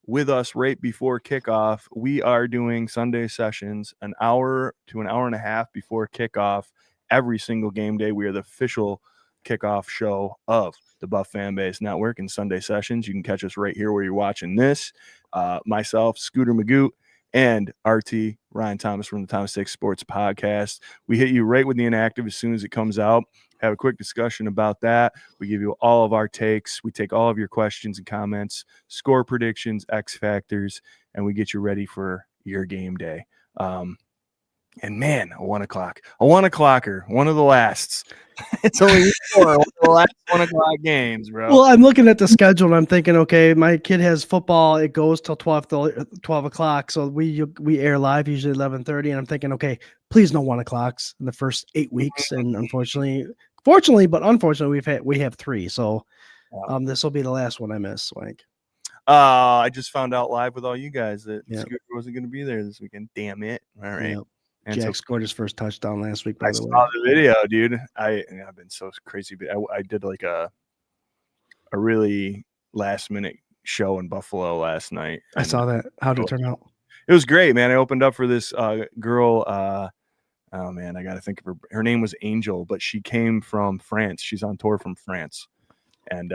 with us right before kickoff, we are doing Sunday sessions an hour to an hour and a half before kickoff every single game day. We are the official kickoff show of the Buff Fan Base Network and Sunday sessions. You can catch us right here where you're watching this. Myself, Scooter Magoo, and RT Ryan Thomas from the Thomas 6 Sports Podcast. We hit you right with the inactive as soon as it comes out. Have a quick discussion about that. We give you all of our takes. We take all of your questions and comments, score predictions, X factors, and we get you ready for your game day. And man, a 1 o'clock, a 1 o'clocker, one of the lasts. It's only one of the last 1 o'clock games, bro. Well, I'm looking at the schedule and I'm thinking, okay, my kid has football. It goes till 12 o'clock. So we air live usually 11:30. And I'm thinking, okay, please no 1 o'clocks in the first 8 weeks. And unfortunately, we have 3. So this will be the last one I miss, Swank. I just found out live with all you guys that Scooter wasn't going to be there this weekend. Damn it. All right. Yep. Jack scored his first touchdown last week, by the way. I saw the video, dude. I've been so crazy. I did like a really last minute show in Buffalo last night. I saw that. How did it turn out? It was great, man. I opened up for this girl. Oh man, I got to think of her. Her name was Angel, but she came from France. She's on tour from France, and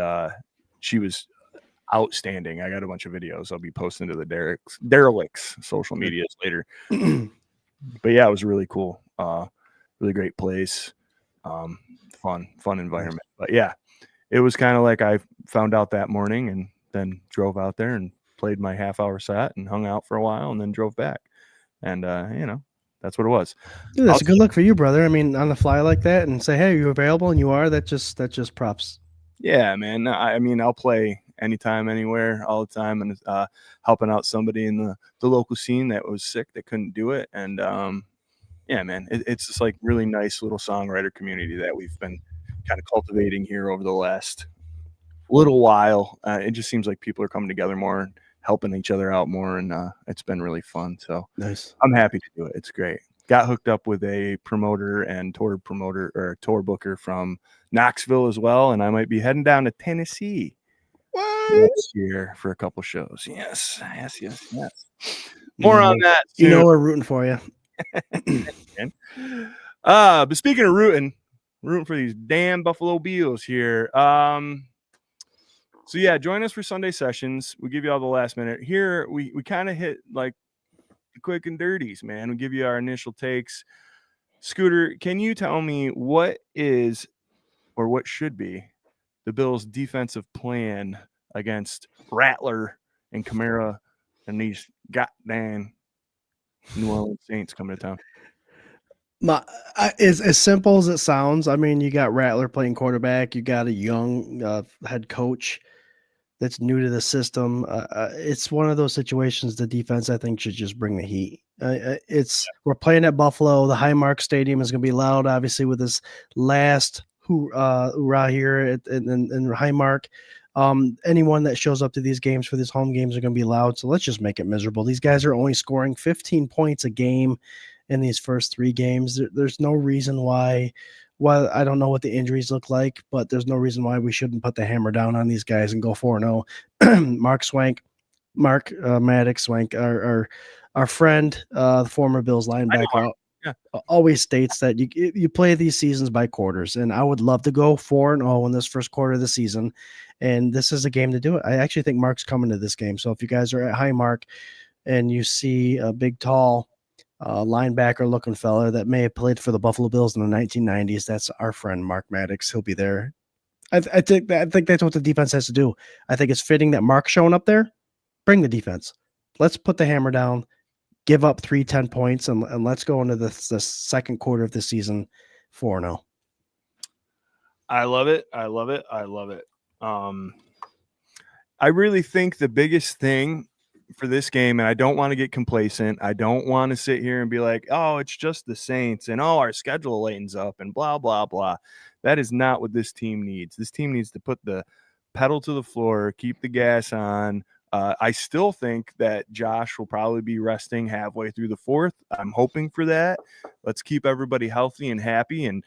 she was outstanding. I got a bunch of videos I'll be posting to the Derelicts social medias later. But yeah, it was really cool. Really great place. Fun environment. But yeah, it was kind of like I found out that morning and then drove out there and played my half-hour set and hung out for a while and then drove back. And that's what it was. Dude, that's a good look for you, brother. I mean, on the fly like that and say, hey, you're available, and you are. That just props. Yeah, man. I mean, I'll play anytime, anywhere, all the time, and helping out somebody in the local scene that was sick that couldn't do it. And yeah, man, it's just like really nice little songwriter community that we've been kind of cultivating here over the last little while. It just seems like people are coming together more and helping each other out more, and it's been really fun. So nice. I'm happy to do it. It's great. Got hooked up with a promoter and tour booker from Knoxville as well, and I might be heading down to Tennessee next year for a couple shows. Yes. More on that soon. We're rooting for you. But speaking of rooting, rooting for these damn Buffalo Bills here. So yeah, join us for Sunday sessions. We give you all the last minute. Here we kind of hit like the quick and dirties, man. We give you our initial takes. Scooter, can you tell me what is or what should be the Bills' defensive plan against Rattler and Kamara and these goddamn New Orleans Saints coming to town? As simple as it sounds, I mean, you got Rattler playing quarterback. You got a young head coach that's new to the system. It's one of those situations the defense, I think, should just bring the heat. We're playing at Buffalo. The Highmark Stadium is going to be loud, obviously, with this last hoorah here in Highmark. Anyone that shows up to these games for these home games are going to be loud. So let's just make it miserable. These guys are only scoring 15 points a game in these first 3 games. There's no reason why. Well, I don't know what the injuries look like, but there's no reason why we shouldn't put the hammer down on these guys and go 4-0. Mark Maddox Swank, our friend, the former Bills linebacker, always states that you play these seasons by quarters, and I would love to go 4-0 in this first quarter of the season, and this is a game to do it. I actually think Mark's coming to this game, so if you guys are at Highmark and you see a big, tall linebacker looking fella that may have played for the Buffalo Bills in the 1990s, that's our friend Mark Maddox. He'll be there. I think that's what the defense has to do. I think it's fitting that Mark's showing up there. Bring the defense. Let's put the hammer down, give up 10 points, and let's go into the second quarter of the season 4-0. I love it. I really think the biggest thing for this game, and I don't want to get complacent. I don't want to sit here and be like, oh, it's just the Saints and our schedule lightens up and blah, blah, blah. That is not what this team needs. This team needs to put the pedal to the floor, keep the gas on. I still think that Josh will probably be resting halfway through the fourth. I'm hoping for that. Let's keep everybody healthy and happy and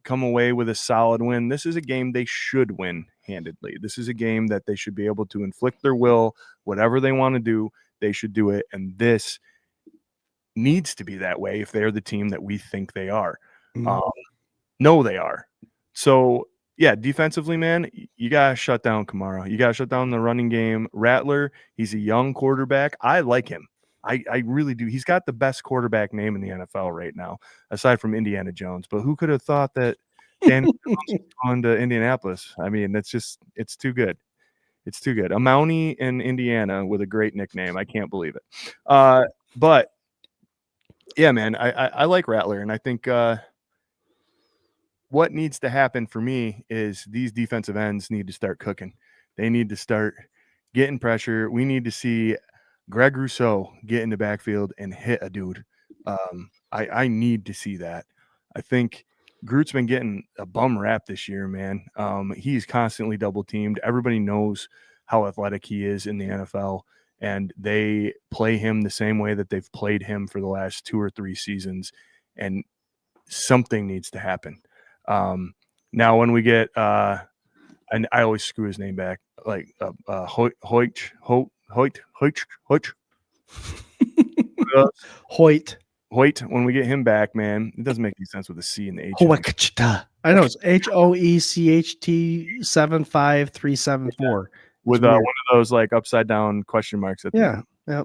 come away with a solid win. This is a game they should win handedly. This is a game that they should be able to inflict their will. Whatever they want to do, they should do it. And this needs to be that way if they're the team that we think they are. No, they are. So, yeah, defensively, man, you got to shut down Kamara. You got to shut down the running game. Rattler, he's a young quarterback. I like him. I really do. He's got the best quarterback name in the NFL right now, aside from Indiana Jones. But who could have thought that Dan Jones was going to Indianapolis? I mean, it's too good. It's too good. A Mountie in Indiana with a great nickname. I can't believe it. But, yeah, man, I like Rattler, and I think what needs to happen for me is these defensive ends need to start cooking. They need to start getting pressure. We need to see Greg Rousseau get in the backfield and hit a dude. I need to see that. I think Groot's been getting a bum rap this year, man. He's constantly double teamed. Everybody knows how athletic he is in the NFL, and they play him the same way that they've played him for the last 2 or 3 seasons, and something needs to happen. Now when we get and I always screw his name back, like Hoyt. Hoyt, when we get him back, man, it doesn't make any sense with a C and the H. I know it's HOECHT 75374 with one of those like upside down question marks at the end.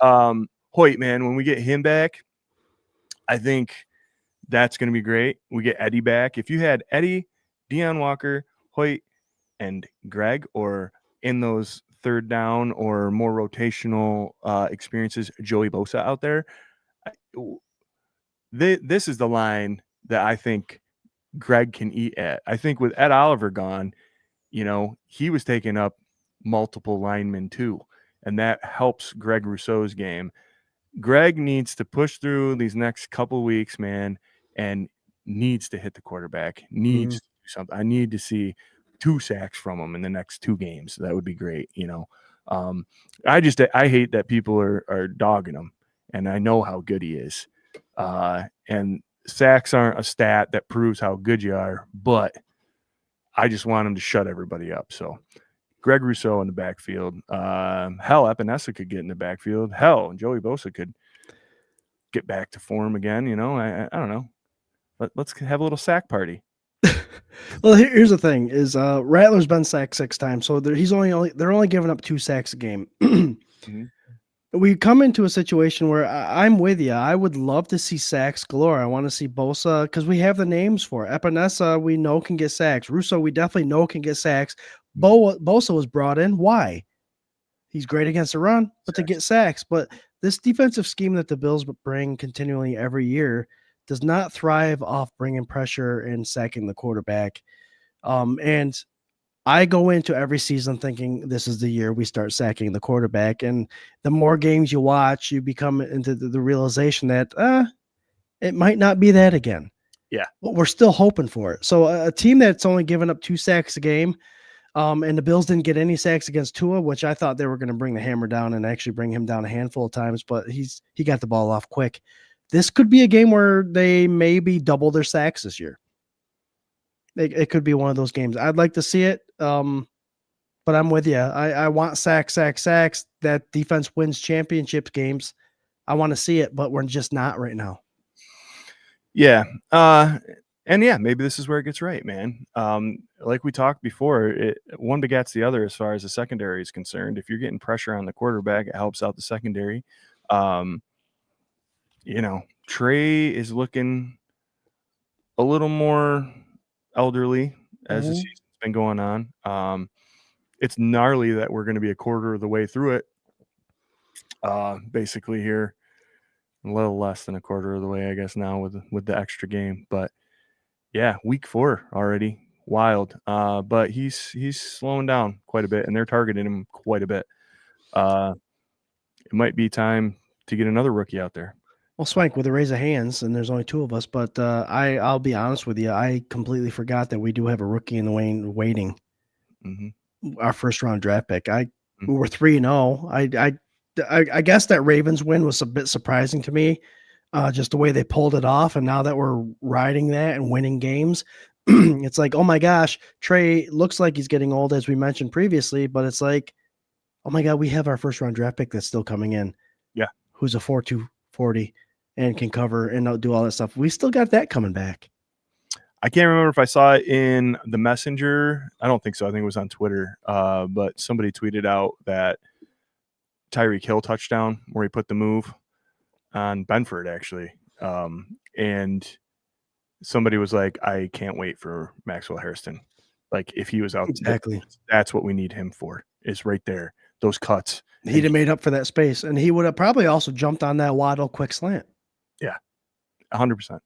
Yeah. Hoyt, man, when we get him back, I think that's going to be great. We get Eddie back. If you had Eddie, Deion Walker, Hoyt, and Greg, or in those third down or more rotational experiences, Joey Bosa out there, this is the line that I think Greg can eat at. I think with Ed Oliver gone, he was taking up multiple linemen too, and that helps Greg Rousseau's game. Greg needs to push through these next couple weeks, man, and needs to hit the quarterback, needs to do something. I need to see 2 sacks from him in the next 2 games. That would be great. I hate that people are dogging him, and I know how good he is. And sacks aren't a stat that proves how good you are, but I just want him to shut everybody up. So Greg Rousseau in the backfield. Hell, Epinesa could get in the backfield. Hell, Joey Bosa could get back to form again. I don't know. Let's have a little sack party. Well, here's the thing: is Rattler's been sacked 6 times, so they're only giving up 2 sacks a game. Mhm. We come into a situation where I'm with you. I would love to see sacks galore. I want to see Bosa because we have the names for it. Epinesa, we know can get sacks. Russo, we definitely know can get sacks. Bosa was brought in. Why? He's great against the run, but to get sacks. But this defensive scheme that the Bills bring continually every year does not thrive off bringing pressure and sacking the quarterback. And I go into every season thinking this is the year we start sacking the quarterback. And the more games you watch, you become into the realization that it might not be that again. Yeah. But we're still hoping for it. So a team that's only given up 2 sacks a game, and the Bills didn't get any sacks against Tua, which I thought they were going to bring the hammer down and actually bring him down a handful of times, but he got the ball off quick. This could be a game where they maybe double their sacks this year. It could be one of those games. I'd like to see it, but I'm with you. I want sacks. That defense wins championship games. I want to see it, but we're just not right now. Yeah. And yeah, maybe this is where it gets right, man. Like we talked before, one begets the other as far as the secondary is concerned. If you're getting pressure on the quarterback, it helps out the secondary. Trey is looking a little more elderly as the season's been going on. It's gnarly that we're going to be a quarter of the way through it. Basically here, a little less than a quarter of the way, I guess, now with the extra game. But yeah, week 4 already. Wild. But he's slowing down quite a bit, and they're targeting him quite a bit. It might be time to get another rookie out there. Well, Swank, with a raise of hands, and there's only 2 of us, but I'll be honest with you, I completely forgot that we do have a rookie in the waiting. Our first round draft pick. We were 3-0. I guess that Ravens win was a bit surprising to me, just the way they pulled it off. And now that we're riding that and winning games, it's like, oh my gosh, Trey looks like he's getting old, as we mentioned previously, but it's like, oh my God, we have our first round draft pick that's still coming in. Yeah. Who's a 4.2 40 and can cover and do all that stuff. We still got that coming back. I can't remember if I saw it in the messenger. I don't think so. I think it was on Twitter. But somebody tweeted out that Tyreek Hill touchdown where he put the move on Benford, actually. And somebody was like, I can't wait for Maxwell Hairston. Like, if he was out, exactly, that's what we need him for, is right there. Those cuts. He'd have made up for that space, and he would have probably also jumped on that Waddle quick slant. Yeah, 100%.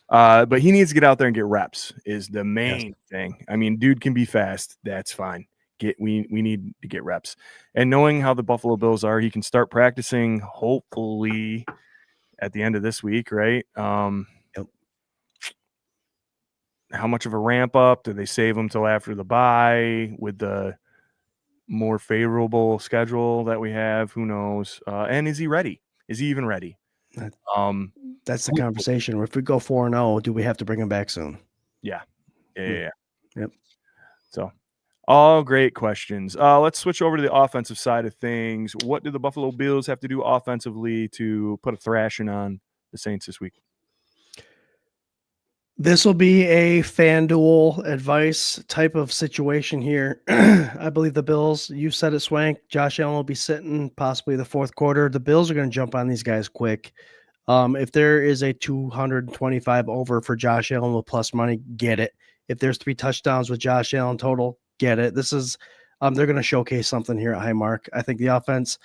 But he needs to get out there and get reps is the main thing. I mean, dude can be fast. That's fine. We need to get reps. And knowing how the Buffalo Bills are, he can start practicing hopefully at the end of this week, right? Yep. How much of a ramp up? Do they save him till after the bye with the more favorable schedule that we have? Who knows? And is he ready? Is he even ready? That's the conversation. If we go 4-0, do we have to bring him back soon? Yeah. Yep. So, all great questions. Let's switch over to the offensive side of things. What do the Buffalo Bills have to do offensively to put a thrashing on the Saints this week? This will be a FanDuel advice type of situation here. I believe the Bills, you said it, Swank, Josh Allen will be sitting possibly the 4th quarter. The Bills are going to jump on these guys quick. If there is a 225 over for Josh Allen with plus money, get it. If there's 3 touchdowns with Josh Allen total, get it. This is they're going to showcase something here at Highmark. I think the offense,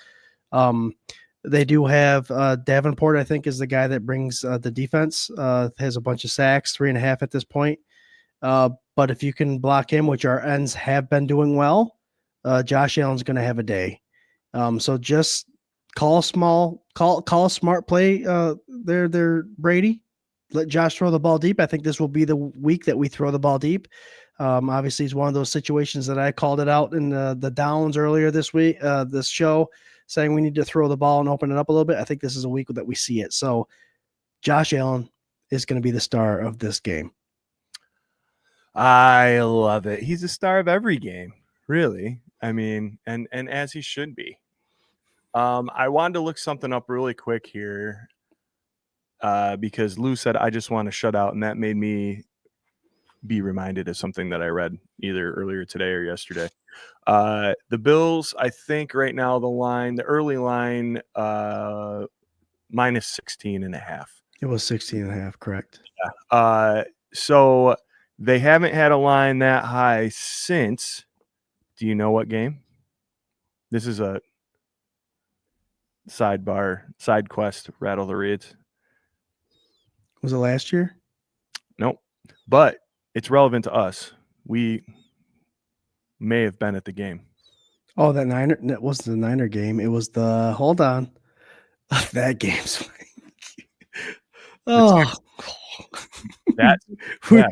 they do have Davenport, I think, is the guy that brings the defense, has a bunch of sacks, 3.5 at this point. But if you can block him, which our ends have been doing well, Josh Allen's going to have a day. So just call a smart play there, Brady. Let Josh throw the ball deep. I think this will be the week that we throw the ball deep. Obviously, it's one of those situations that I called it out in the downs earlier this week, this show, saying we need to throw the ball and open it up a little bit. I think this is a week that we see it. So Josh Allen is going to be the star of this game. I love it. He's the star of every game, really. I mean, and as he should be. I wanted to look something up really quick here because Lou said, I just want to shut out, and that made me be reminded of something that I read either earlier today or yesterday. The Bills, I think right now the early line, minus 16.5. It was 16.5, correct. So they haven't had a line that high since. Do you know what game? This is a side quest, rattle the reeds. Was it last year? Nope. But it's relevant to us. We may have been at the game. Oh, that wasn't the Niner game. It was hold on. That game's oh. That's yeah,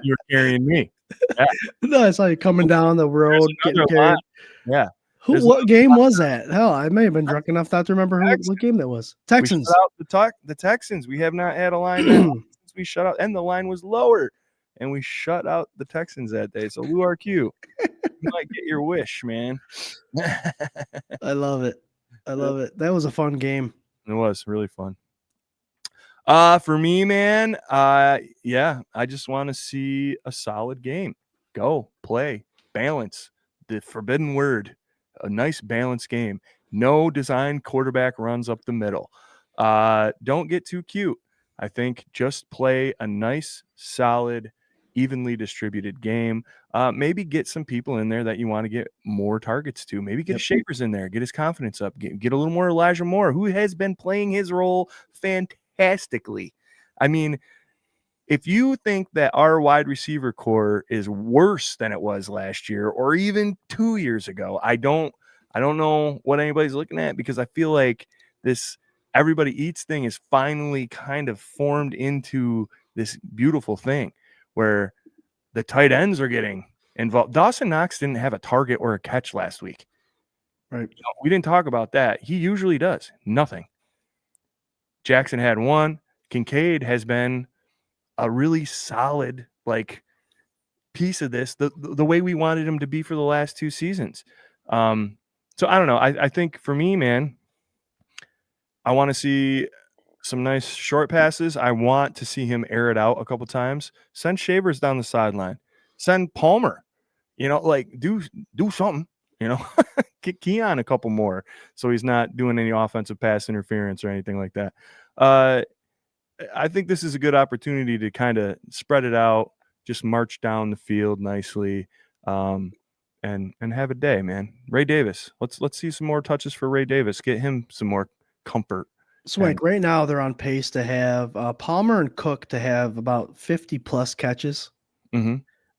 you were carrying me. Yeah. No, I saw you coming down the road getting carried. Yeah. What game was that? Hell, I may have been drunk enough not to remember what game that was. Texans. We shut out the Texans. We have not had a line since we shut out, and the line was lower, and we shut out the Texans that day. So Lou RQ, you might get your wish, man. I love it. I love it. That was a fun game. It was really fun. For me, man, yeah, I just want to see a solid game. Go, play, balance, the forbidden word, a nice balanced game. No design quarterback runs up the middle. Don't get too cute. I think just play a nice, solid, evenly distributed game. Maybe get some people in there that you want to get more targets to. Maybe get Shavers in there, get his confidence up, get a little more Elijah Moore, who has been playing his role fantastically. I mean, if you think that our wide receiver core is worse than it was last year or even 2 years ago, I don't know what anybody's looking at, because I feel like this everybody eats thing is finally kind of formed into this beautiful thing where the tight ends are getting involved. Dawson Knox didn't have a target or a catch last week. Right. We didn't talk about that. He usually does nothing. Jackson had one. Kincaid has been a really solid piece of this, the way we wanted him to be for the last 2 seasons. So I don't know. I think for me, man, I want to see some nice short passes. I want to see him air it out a couple times. Send Shavers down the sideline. Send Palmer. Do something. Get Keon a couple more so he's not doing any offensive pass interference or anything like that. I think this is a good opportunity to kind of spread it out, just march down the field nicely, and have a day, man. Ray Davis. Let's see some more touches for Ray Davis. Get him some more comfort. Swank, right now they're on pace to have Palmer and Cook to have about 50-plus catches. Mm-hmm.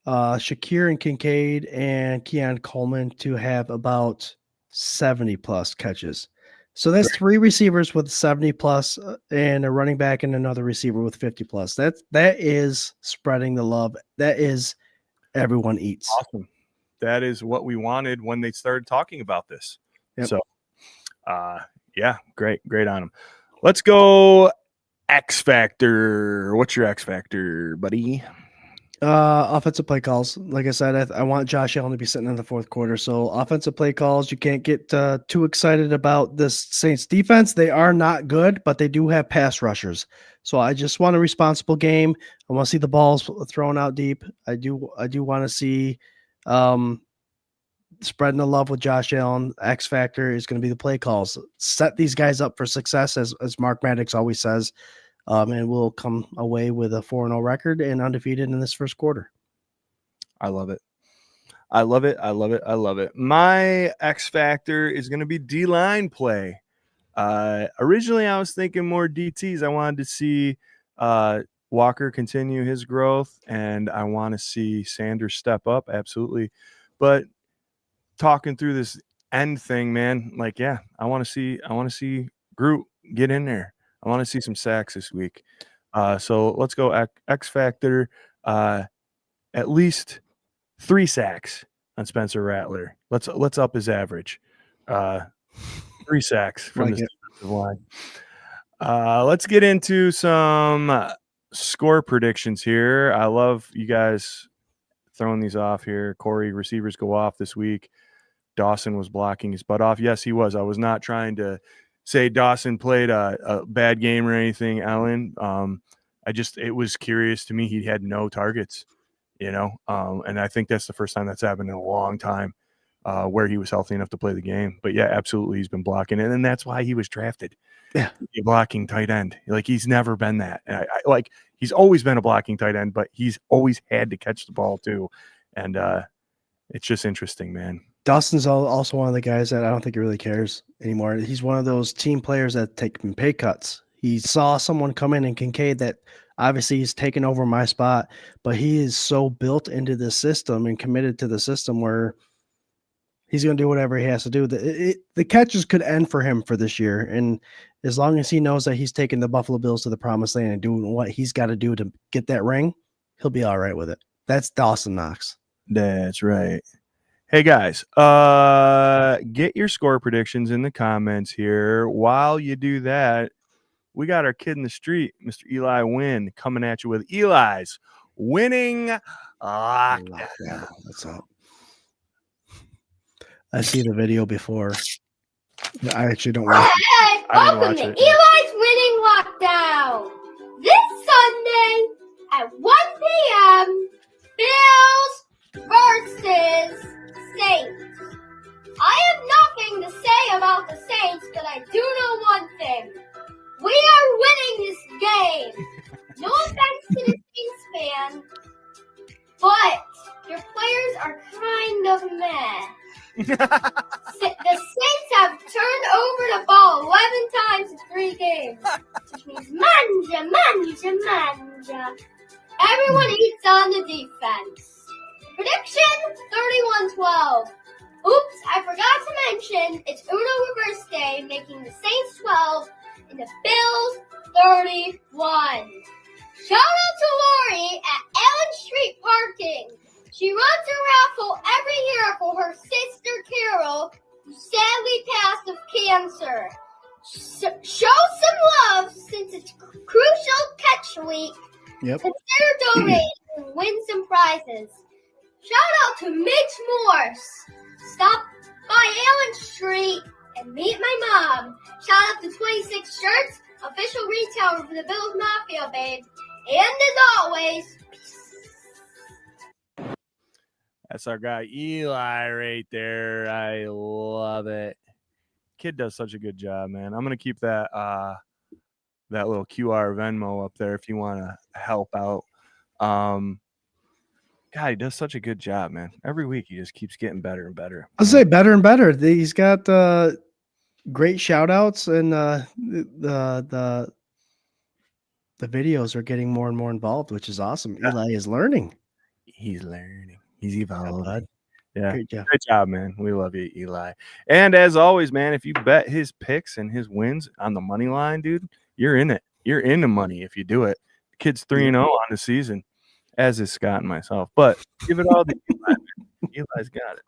Shakir and Kincaid and Keon Coleman to have about 70-plus catches. So that's 3 receivers with 70-plus and a running back and another receiver with 50-plus. That is spreading the love. That is everyone eats. Awesome. That is what we wanted when they started talking about this. Yep. So, yeah, great on them. Let's go X Factor. What's your X Factor, buddy? Offensive play calls. Like I said, I want Josh Allen to be sitting in the fourth quarter. So offensive play calls, you can't get too excited about this Saints defense. They are not good, but they do have pass rushers. So I just want a responsible game. I want to see the balls thrown out deep. I do want to see spreading the love with Josh Allen. X factor is going to be the play calls. Set these guys up for success, as Mark Maddox always says. And we'll come away with a 4-0 record and undefeated in this first quarter. I love it. I love it. I love it. I love it. My X factor is going to be D-line play. Originally, I was thinking more DTs. I wanted to see Walker continue his growth, and I want to see Sanders step up. Absolutely. But talking through this end thing, man, I want to see Groot get in there. I want to see some sacks this week. So let's go X factor. At least 3 sacks on Spencer Rattler. Let's up his average. 3 sacks from this defensive line. Let's get into some score predictions here. I love you guys throwing these off here. Corey, receivers go off this week. Dawson was blocking his butt off. Yes, he was. I was not trying to say Dawson played a bad game or anything, Alan. It was curious to me. He had no targets. And I think that's the first time that's happened in a long time where he was healthy enough to play the game. But yeah, absolutely, he's been blocking it, and that's why he was drafted. Yeah, a blocking tight end. Like, he's never been that. And like, he's always been a blocking tight end, but he's always had to catch the ball too. And it's just interesting, man. Dustin's also one of the guys that I don't think he really cares anymore. He's one of those team players that take pay cuts. He saw someone come in Kincaid that obviously he's taken over my spot, but he is so built into the system and committed to the system where he's going to do whatever he has to do. The catches could end for him for this year. And as long as he knows that he's taking the Buffalo Bills to the promised land and doing what he's got to do to get that ring, he'll be all right with it. That's Dawson Knox. That's right. Hey, guys, get your score predictions in the comments here. While you do that, we got our kid in the street, Mr. Eli Wynn, coming at you with Eli's winning lockdown. What's up? I see the video before. I actually don't watch it. Hey, welcome to Eli's winning lockdown. This Sunday at 1 p.m., Bills versus Saints. I have nothing to say about the Saints, but I do know one thing. We are winning this game. No offense to the Saints fan, but your players are kind of meh. The Saints have turned over the ball 11 times in 3 games, which means manja. Everyone eats on the defense. Prediction 31-12. Oops, I forgot to mention it's Uno Reverse Day, making the Saints 12 and the Bills 31. Shout out to Lori at Allen Street Parking. She runs a raffle every year for her sister Carol, who sadly passed of cancer. Show some love since it's Crucial Catch Week. Yep. Consider donating and win some prizes. Shout out to Mitch Morse. Stop by Allen Street and meet my mom. Shout out to 26 Shirts, official retailer for the Bills Mafia, babe. And as always, that's our guy Eli right there. I love it. Kid does such a good job, man. I'm gonna keep that that little QR Venmo up there if you want to help out. God, he does such a good job, man. Every week he just keeps getting better and better. I'll say better and better. He's got great shout outs, and the videos are getting more and more involved, which is awesome. Yeah. Eli is learning. He's learning. He's evolving. Yeah. Great job, man. We love you, Eli. And as always, man, if you bet his picks and his wins on the money line, dude, you're in it. You're in the money if you do it. The kid's 3-0 on the season, as is Scott and myself. But give it all to Eli. Eli's got it.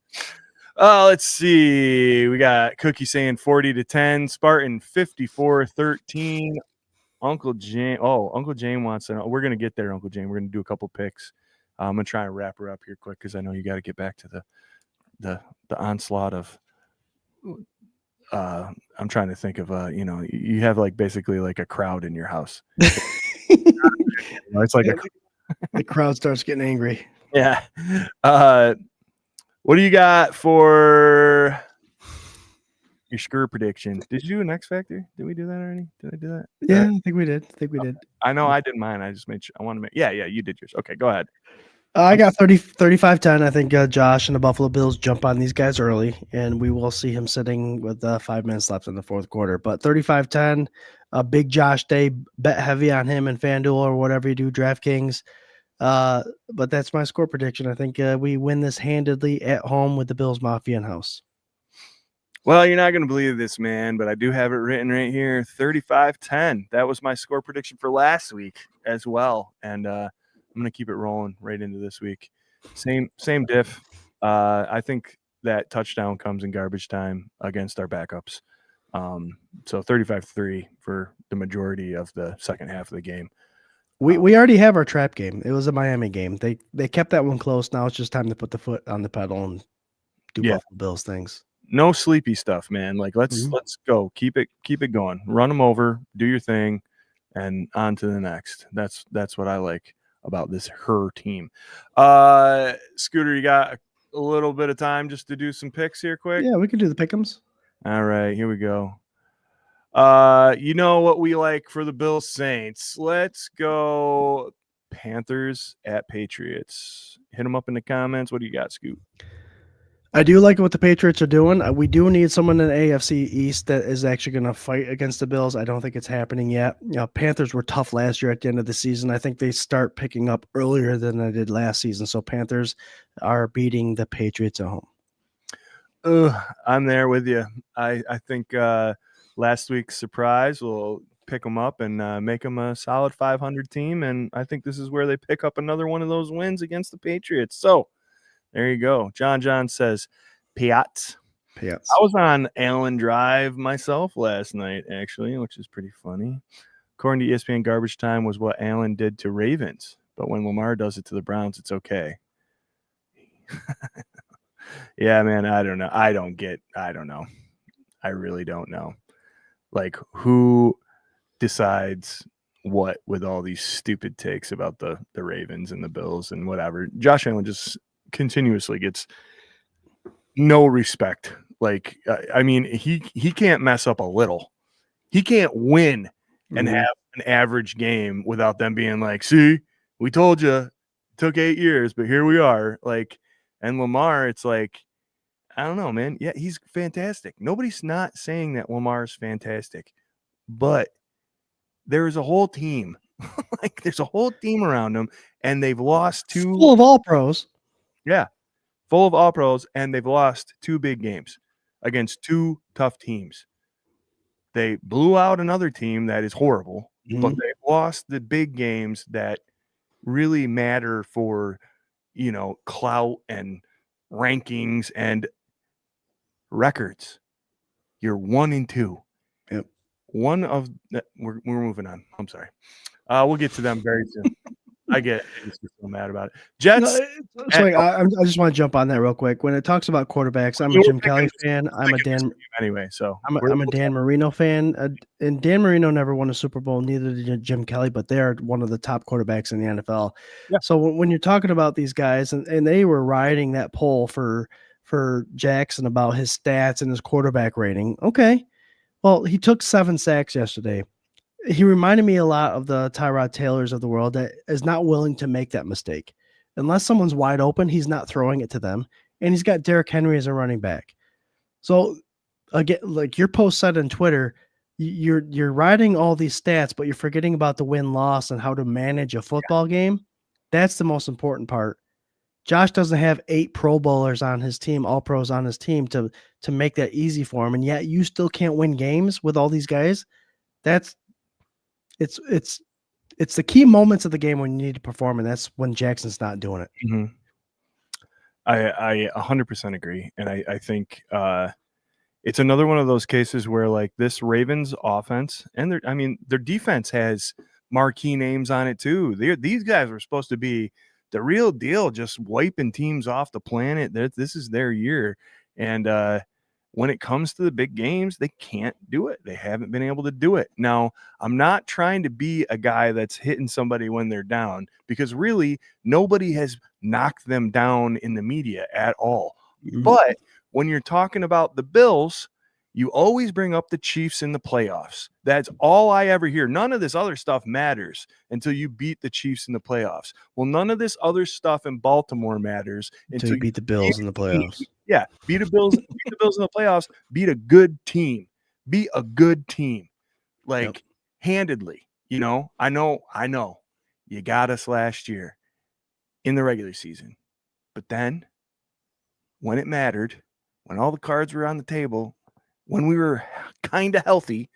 Let's see. We got Cookie saying 40-10, Spartan 54-13. Uncle Jane. Oh, Uncle Jane wants to know. We're gonna get there, Uncle Jane. We're gonna do a couple picks. I'm gonna try and wrap her up here quick because I know you got to get back to the onslaught of. I'm trying to think of you have like basically like a crowd in your house. It's like the crowd starts getting angry. Yeah. What do you got for your screw prediction? Did you do an X Factor? Did we do that already? Did I do that? Yeah, I think we did. I know I did mine. I just made sure. I want to make. Yeah, you did yours. Okay, go ahead. I got 35-10. I think Josh and the Buffalo Bills jump on these guys early, and we will see him sitting with 5 minutes left in the fourth quarter. But 35-10, a big Josh day, bet heavy on him and FanDuel or whatever you do, DraftKings. But that's my score prediction. I think we win this handedly at home with the Bills Mafia in house. Well, you're not going to believe this, man, but I do have it written right here, 35-10. That was my score prediction for last week as well, and I'm going to keep it rolling right into this week. Same diff. I think that touchdown comes in garbage time against our backups. So 35-3 for the majority of the second half of the game. We already have our trap game. It was a Miami game. They kept that one close. Now it's just time to put the foot on the pedal and do Buffalo Bills things. No sleepy stuff, man. Like let's go. Keep it going. Run them over. Do your thing, and on to the next. That's what I like. about this her team. Scooter, you got a little bit of time just to do some picks here quick? Yeah, we can do the pick'ems. All right, here we go. You know what we like for the Bills Saints. Let's go Panthers at Patriots. Hit them up in the comments. What do you got, Scoot? I do like what the Patriots are doing. We do need someone in the AFC East that is actually going to fight against the Bills. I don't think it's happening yet. Panthers were tough last year at the end of the season. I think they start picking up earlier than they did last season. So Panthers are beating the Patriots at home. I'm there with you. I think last week's surprise will pick them up and make them a solid 500 team. And I think this is where they pick up another one of those wins against the Patriots. So there you go. John says, Piats. I was on Allen Drive myself last night, actually, which is pretty funny. According to ESPN, garbage time was what Allen did to Ravens. But when Lamar does it to the Browns, it's okay. Yeah, man, I don't know. I don't know. I really don't know. Like, who decides what with all these stupid takes about the Ravens and the Bills and whatever? Josh Allen just continuously gets no respect. Like, I mean, he can't mess up a little. He can't win and have an average game without them being like, see, we told you, it took 8 years, but here we are. Like, and Lamar, it's like, I don't know, man. Yeah, he's fantastic. Nobody's not saying that Lamar's fantastic, but there is a whole team. Like, there's a whole team around him, and they've lost two. Full of all pros. Yeah, full of all pros, and they've lost 2 big games against 2 tough teams. They blew out another team that is horrible, but they've lost the big games that really matter for, clout and rankings and records. You're 1-2. Yep. One of the, we're moving on. I'm sorry. We'll get to them very soon. I get it. I'm so mad about it. Jets. I just want to jump on that real quick. When it talks about quarterbacks, I'm a Jim Kelly fan. I'm a Dan Marino fan. And Dan Marino never won a Super Bowl. Neither did Jim Kelly, but they are one of the top quarterbacks in the NFL. Yeah. So when you're talking about these guys, and they were riding that poll for Jackson about his stats and his quarterback rating. Okay. Well, he took 7 sacks yesterday. He reminded me a lot of the Tyrod Taylors of the world that is not willing to make that mistake. Unless someone's wide open, he's not throwing it to them. And he's got Derrick Henry as a running back. So again, like your post said on Twitter, you're writing all these stats, but you're forgetting about the win-loss and how to manage a football game. That's the most important part. Josh doesn't have 8 Pro Bowlers on his team, all pros on his team to make that easy for him. And yet you still can't win games with all these guys. It's the key moments of the game when you need to perform, and that's when Jackson's not doing it. Mm-hmm. I 100% agree, and I think it's another one of those cases where, like, this Ravens offense and their defense has marquee names on it too. These guys were supposed to be the real deal, just wiping teams off the planet. This is their year, and when it comes to the big games, they can't do it. They haven't been able to do it. Now, I'm not trying to be a guy that's hitting somebody when they're down, because really nobody has knocked them down in the media at all. Mm-hmm. But when you're talking about the Bills, you always bring up the Chiefs in the playoffs. That's all I ever hear. None of this other stuff matters until you beat the Chiefs in the playoffs. Well, none of this other stuff in Baltimore matters until you beat the Bills in the playoffs. Yeah, beat the Bills in the playoffs. Beat a good team. Be a good team, like handedly. I know. You got us last year in the regular season, but then when it mattered, when all the cards were on the table, when we were kind of healthy,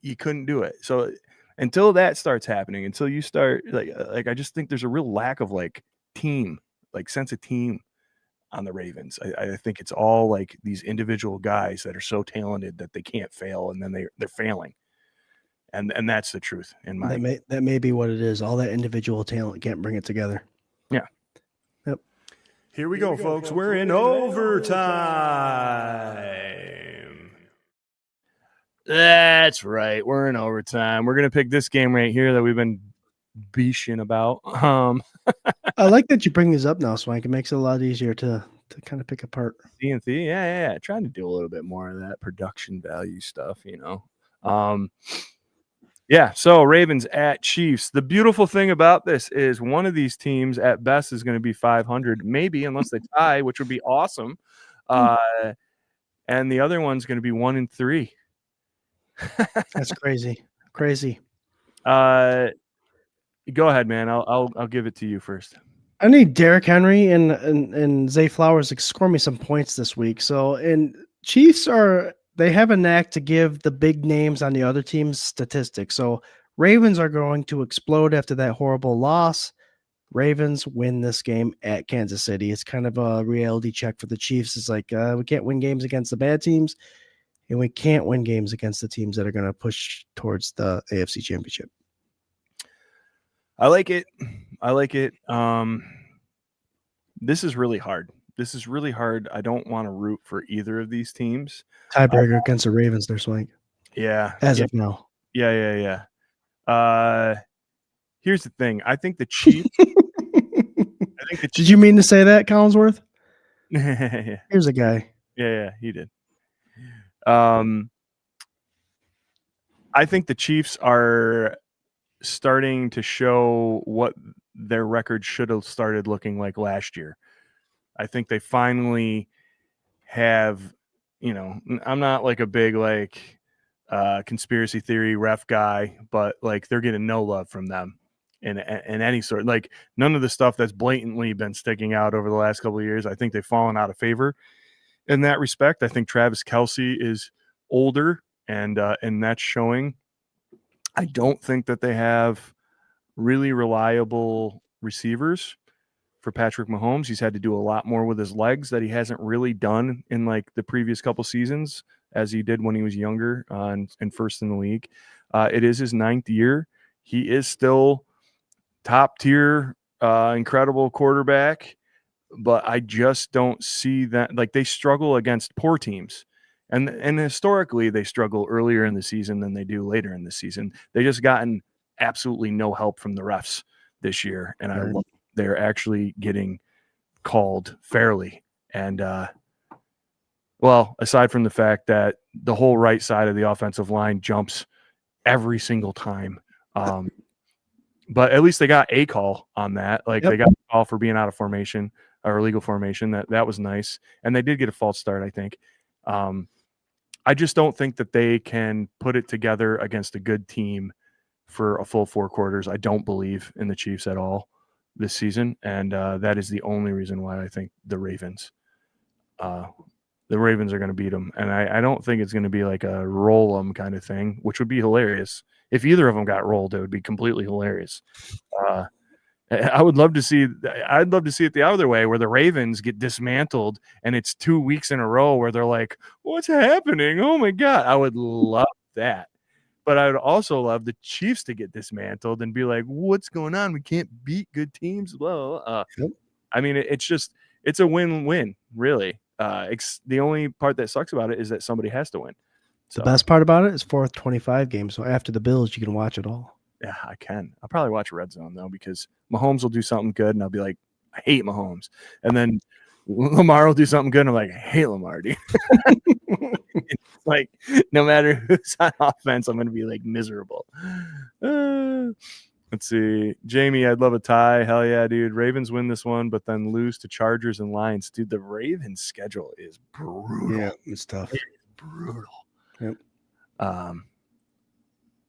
you couldn't do it. So until that starts happening, until you start like I just think there's a real lack of team, sense of team on the Ravens. I think it's all like these individual guys that are so talented that they can't fail, and then they're failing. And that's the truth in my that may be what it is. All that individual talent can't bring it together. Yeah. Yep. Here we go, folks. We're in overtime. That's right. We're in overtime. We're going to pick this game right here that we've been beeshing about. I like that you bring these up now, Swank. It makes it a lot easier to kind of pick apart. CNC, yeah. Trying to do a little bit more of that production value stuff, Yeah, so Ravens at Chiefs. The beautiful thing about this is one of these teams at best is going to be 500, maybe, unless they tie, which would be awesome. And the other one's going to be 1-3. That's crazy. Crazy. Go ahead, man. I'll give it to you first. I need Derrick Henry and Zay Flowers to score me some points this week. So, and Chiefs they have a knack to give the big names on the other team's statistics. So Ravens are going to explode after that horrible loss. Ravens win this game at Kansas City. It's kind of a reality check for the Chiefs. It's like we can't win games against the bad teams, and we can't win games against the teams that are going to push towards the AFC Championship. I like it. This is really hard. I don't want to root for either of these teams. Tiebreaker against the Ravens, they're Swank. Yeah. As of now. Yeah. Here's the thing. I think the Chiefs. Did you mean to say that, Collinsworth? Yeah. Here's a guy. Yeah, he did. I think the Chiefs are starting to show what their record should have started looking like last year. I think they finally have, I'm not like a big conspiracy theory ref guy, but like they're getting no love from them in any sort. Like none of the stuff that's blatantly been sticking out over the last couple of years. I think they've fallen out of favor in that respect. I think Travis Kelce is older and that's showing. I don't think that they have really reliable receivers for Patrick Mahomes. He's had to do a lot more with his legs that he hasn't really done in like the previous couple seasons as he did when he was younger and first in the league. It is his 9th year. He is still top tier, incredible quarterback, but I just don't see that. Like they struggle against poor teams. And historically, they struggle earlier in the season than they do later in the season. They just gotten absolutely no help from the refs this year, and they're actually getting called fairly. And aside from the fact that the whole right side of the offensive line jumps every single time, but at least they got a call on that. Like they got a call for being out of formation or illegal formation. That was nice, and they did get a false start, I think. I just don't think that they can put it together against a good team for a full 4 quarters. I don't believe in the Chiefs at all this season, and that is the only reason why I think the Ravens are going to beat them. And I don't think it's going to be like a roll them kind of thing, which would be hilarious. If either of them got rolled, it would be completely hilarious. I'd love to see it the other way, where the Ravens get dismantled and it's 2 weeks in a row where they're like, what's happening? Oh my God. I would love that. But I would also love the Chiefs to get dismantled and be like, what's going on? We can't beat good teams. Well, I mean, it's a win-win, really. The only part that sucks about it is that somebody has to win. So, the best part about it is 4th 25 game. So after the Bills, you can watch it all. Yeah, I can. I'll probably watch Red Zone, though, because Mahomes will do something good, and I'll be like, I hate Mahomes. And then Lamar will do something good, and I'm like, I hate Lamar, dude. Like, no matter who's on offense, I'm going to be, like, miserable. Let's see. Jamie, I'd love a tie. Hell yeah, dude. Ravens win this one, but then lose to Chargers and Lions. Dude, the Ravens schedule is brutal. Yeah, it's tough. It is brutal. Yep.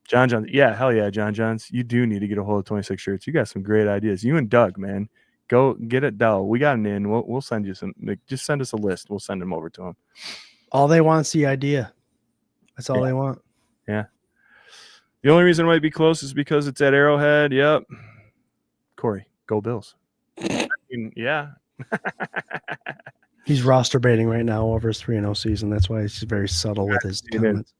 John Johns. Yeah, hell yeah, John Johns. You do need to get a hold of 26 shirts. You got some great ideas. You and Doug, man. Go get it, Dell. We got an in. We'll send you some. Just send us a list. We'll send them over to him. All they want is the idea. That's all they want. Yeah. The only reason it might be close is because it's at Arrowhead. Yep. Corey, go Bills. I mean, yeah. He's roster baiting right now over his 3-0 season. That's why he's very subtle with his comments.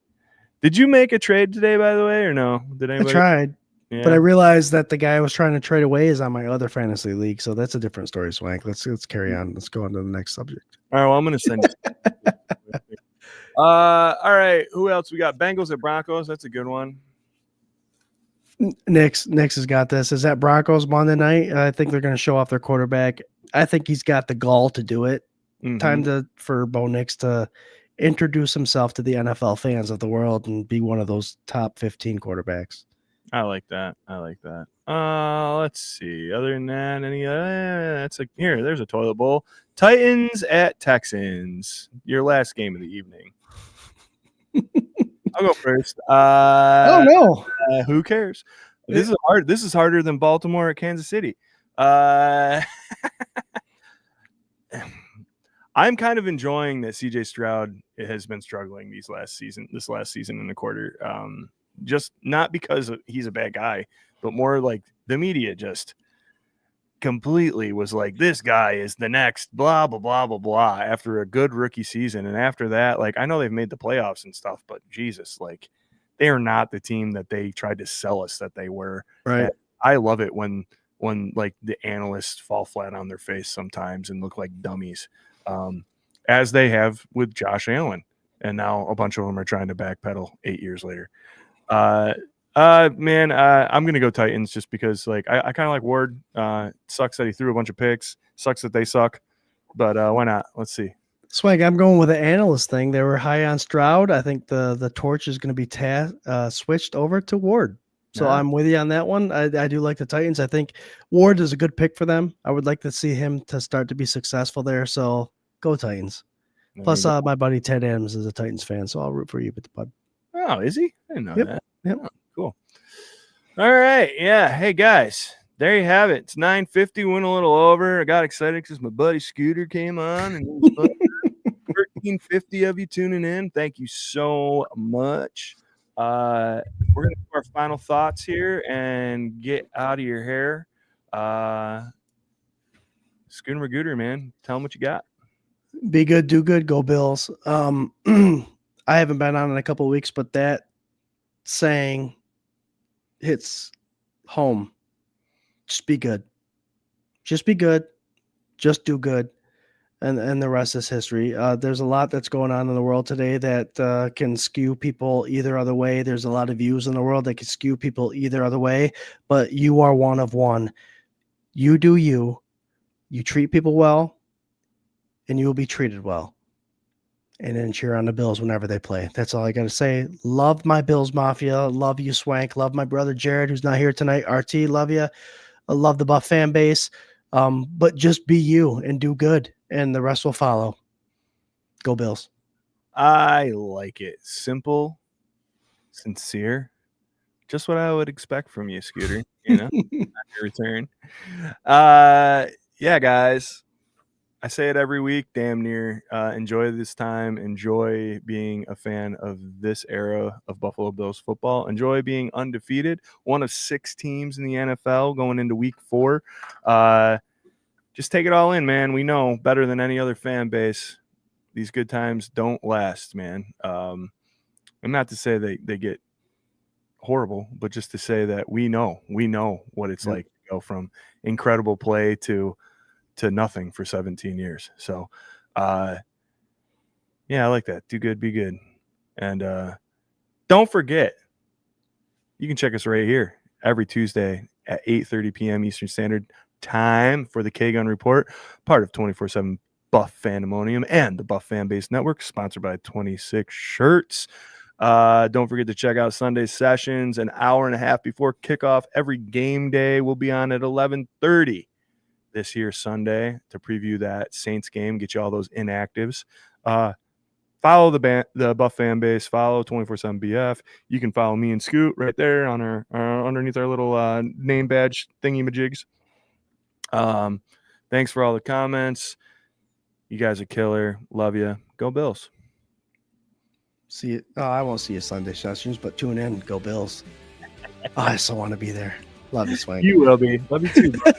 Did you make a trade today, by the way, or no? Did anybody? I tried, but I realized that the guy I was trying to trade away is on my other fantasy league, so that's a different story, Swank. Let's carry on. Let's go on to the next subject. All right, well, I'm going to send you. All right, who else? We got Bengals at Broncos. That's a good one. Nick's has got this. Is that Broncos Monday night? I think they're going to show off their quarterback. I think he's got the gall to do it. Time for Bo Nix to introduce himself to the NFL fans of the world and be one of those top 15 quarterbacks. I like that. Let's see. Other than that, there's a toilet bowl. Titans at Texans. Your last game of the evening. I'll go first. Oh no. Who cares? This is hard. This is harder than Baltimore at Kansas City. I'm kind of enjoying that CJ Stroud has been struggling this last season and a quarter. Just not because he's a bad guy, but more like the media just completely was like, this guy is the next blah, blah, blah, blah, blah after a good rookie season. And after that, like, I know they've made the playoffs and stuff, but Jesus, like, they are not the team that they tried to sell us that they were. Right. And I love it when like the analysts fall flat on their face sometimes and look like dummies, as they have with Josh Allen. And now a bunch of them are trying to backpedal 8 years later. I'm going to go Titans just because, like, I kind of like Ward. Sucks that he threw a bunch of picks. Sucks that they suck. But why not? Let's see. Swank, I'm going with the analyst thing. They were high on Stroud. I think the torch is going to be switched over to Ward. So Yeah. I'm with you on that one. I do like the Titans. I think Ward is a good pick for them. I would like to see him to start to be successful there. So go Titans. Plus, my buddy Ted Adams is a Titans fan, so I'll root for you with the bud. Oh, is he? I didn't know that. Yep. Oh, cool. All right. Yeah. Hey, guys. There you have it. It's 9:50. Went a little over. I got excited because my buddy Scooter came on. And 1350 of you tuning in. Thank you so much. We're going to do our final thoughts here and get out of your hair. Scooter Magooter, man. Tell them what you got. Be good, do good, go Bills. I haven't been on in a couple of weeks, but that saying hits home. Just be good. Just be good. Just do good. And the rest is history. There's a lot that's going on in the world today that can skew people either other way. There's a lot of views in the world that can skew people either other way, but you are one of one. You do you. You treat people well, and you will be treated well. And then cheer on the Bills whenever they play. That's all I got to say. Love my Bills Mafia. Love you, Swank. Love my brother Jarrod, who's not here tonight. RT, love you. I love the Buff fan base. But just be you and do good, and the rest will follow. Go Bills. I like it. Simple, sincere. Just what I would expect from you, Scooter. You know, at your return. Yeah, guys. I say it every week, damn near. Enjoy this time. Enjoy being a fan of this era of Buffalo Bills football. Enjoy being undefeated. One of 6 teams in the NFL going into week 4. Just take it all in, man. We know better than any other fan base, these good times don't last, man. And not to say they get horrible, but just to say that we know what it's like to go from incredible play to nothing for 17 years. So, yeah, I like that. Do good, be good. And don't forget, you can check us right here every Tuesday at 8:30 p.m. Eastern Standard Time for the K-Gun Report, part of 24/7 Buff Fandemonium and the Buff Fan Base Network, sponsored by 26 Shirts. Don't forget to check out Sunday sessions an hour and a half before kickoff. Every game day will be on at 11:30 this here Sunday to preview that Saints game, get you all those inactives. Follow the Buff fan base, follow 24/7 BF. You can follow me and Scoot right there on our underneath our little name badge thingy-majigs. Thanks for all the comments. You guys are killer. Love you. Go Bills. See you. Oh, I won't see you Sunday sessions, but tune in. Go Bills. Oh, I so want to be there. Love you, Swank. You will be. Love you too, bro.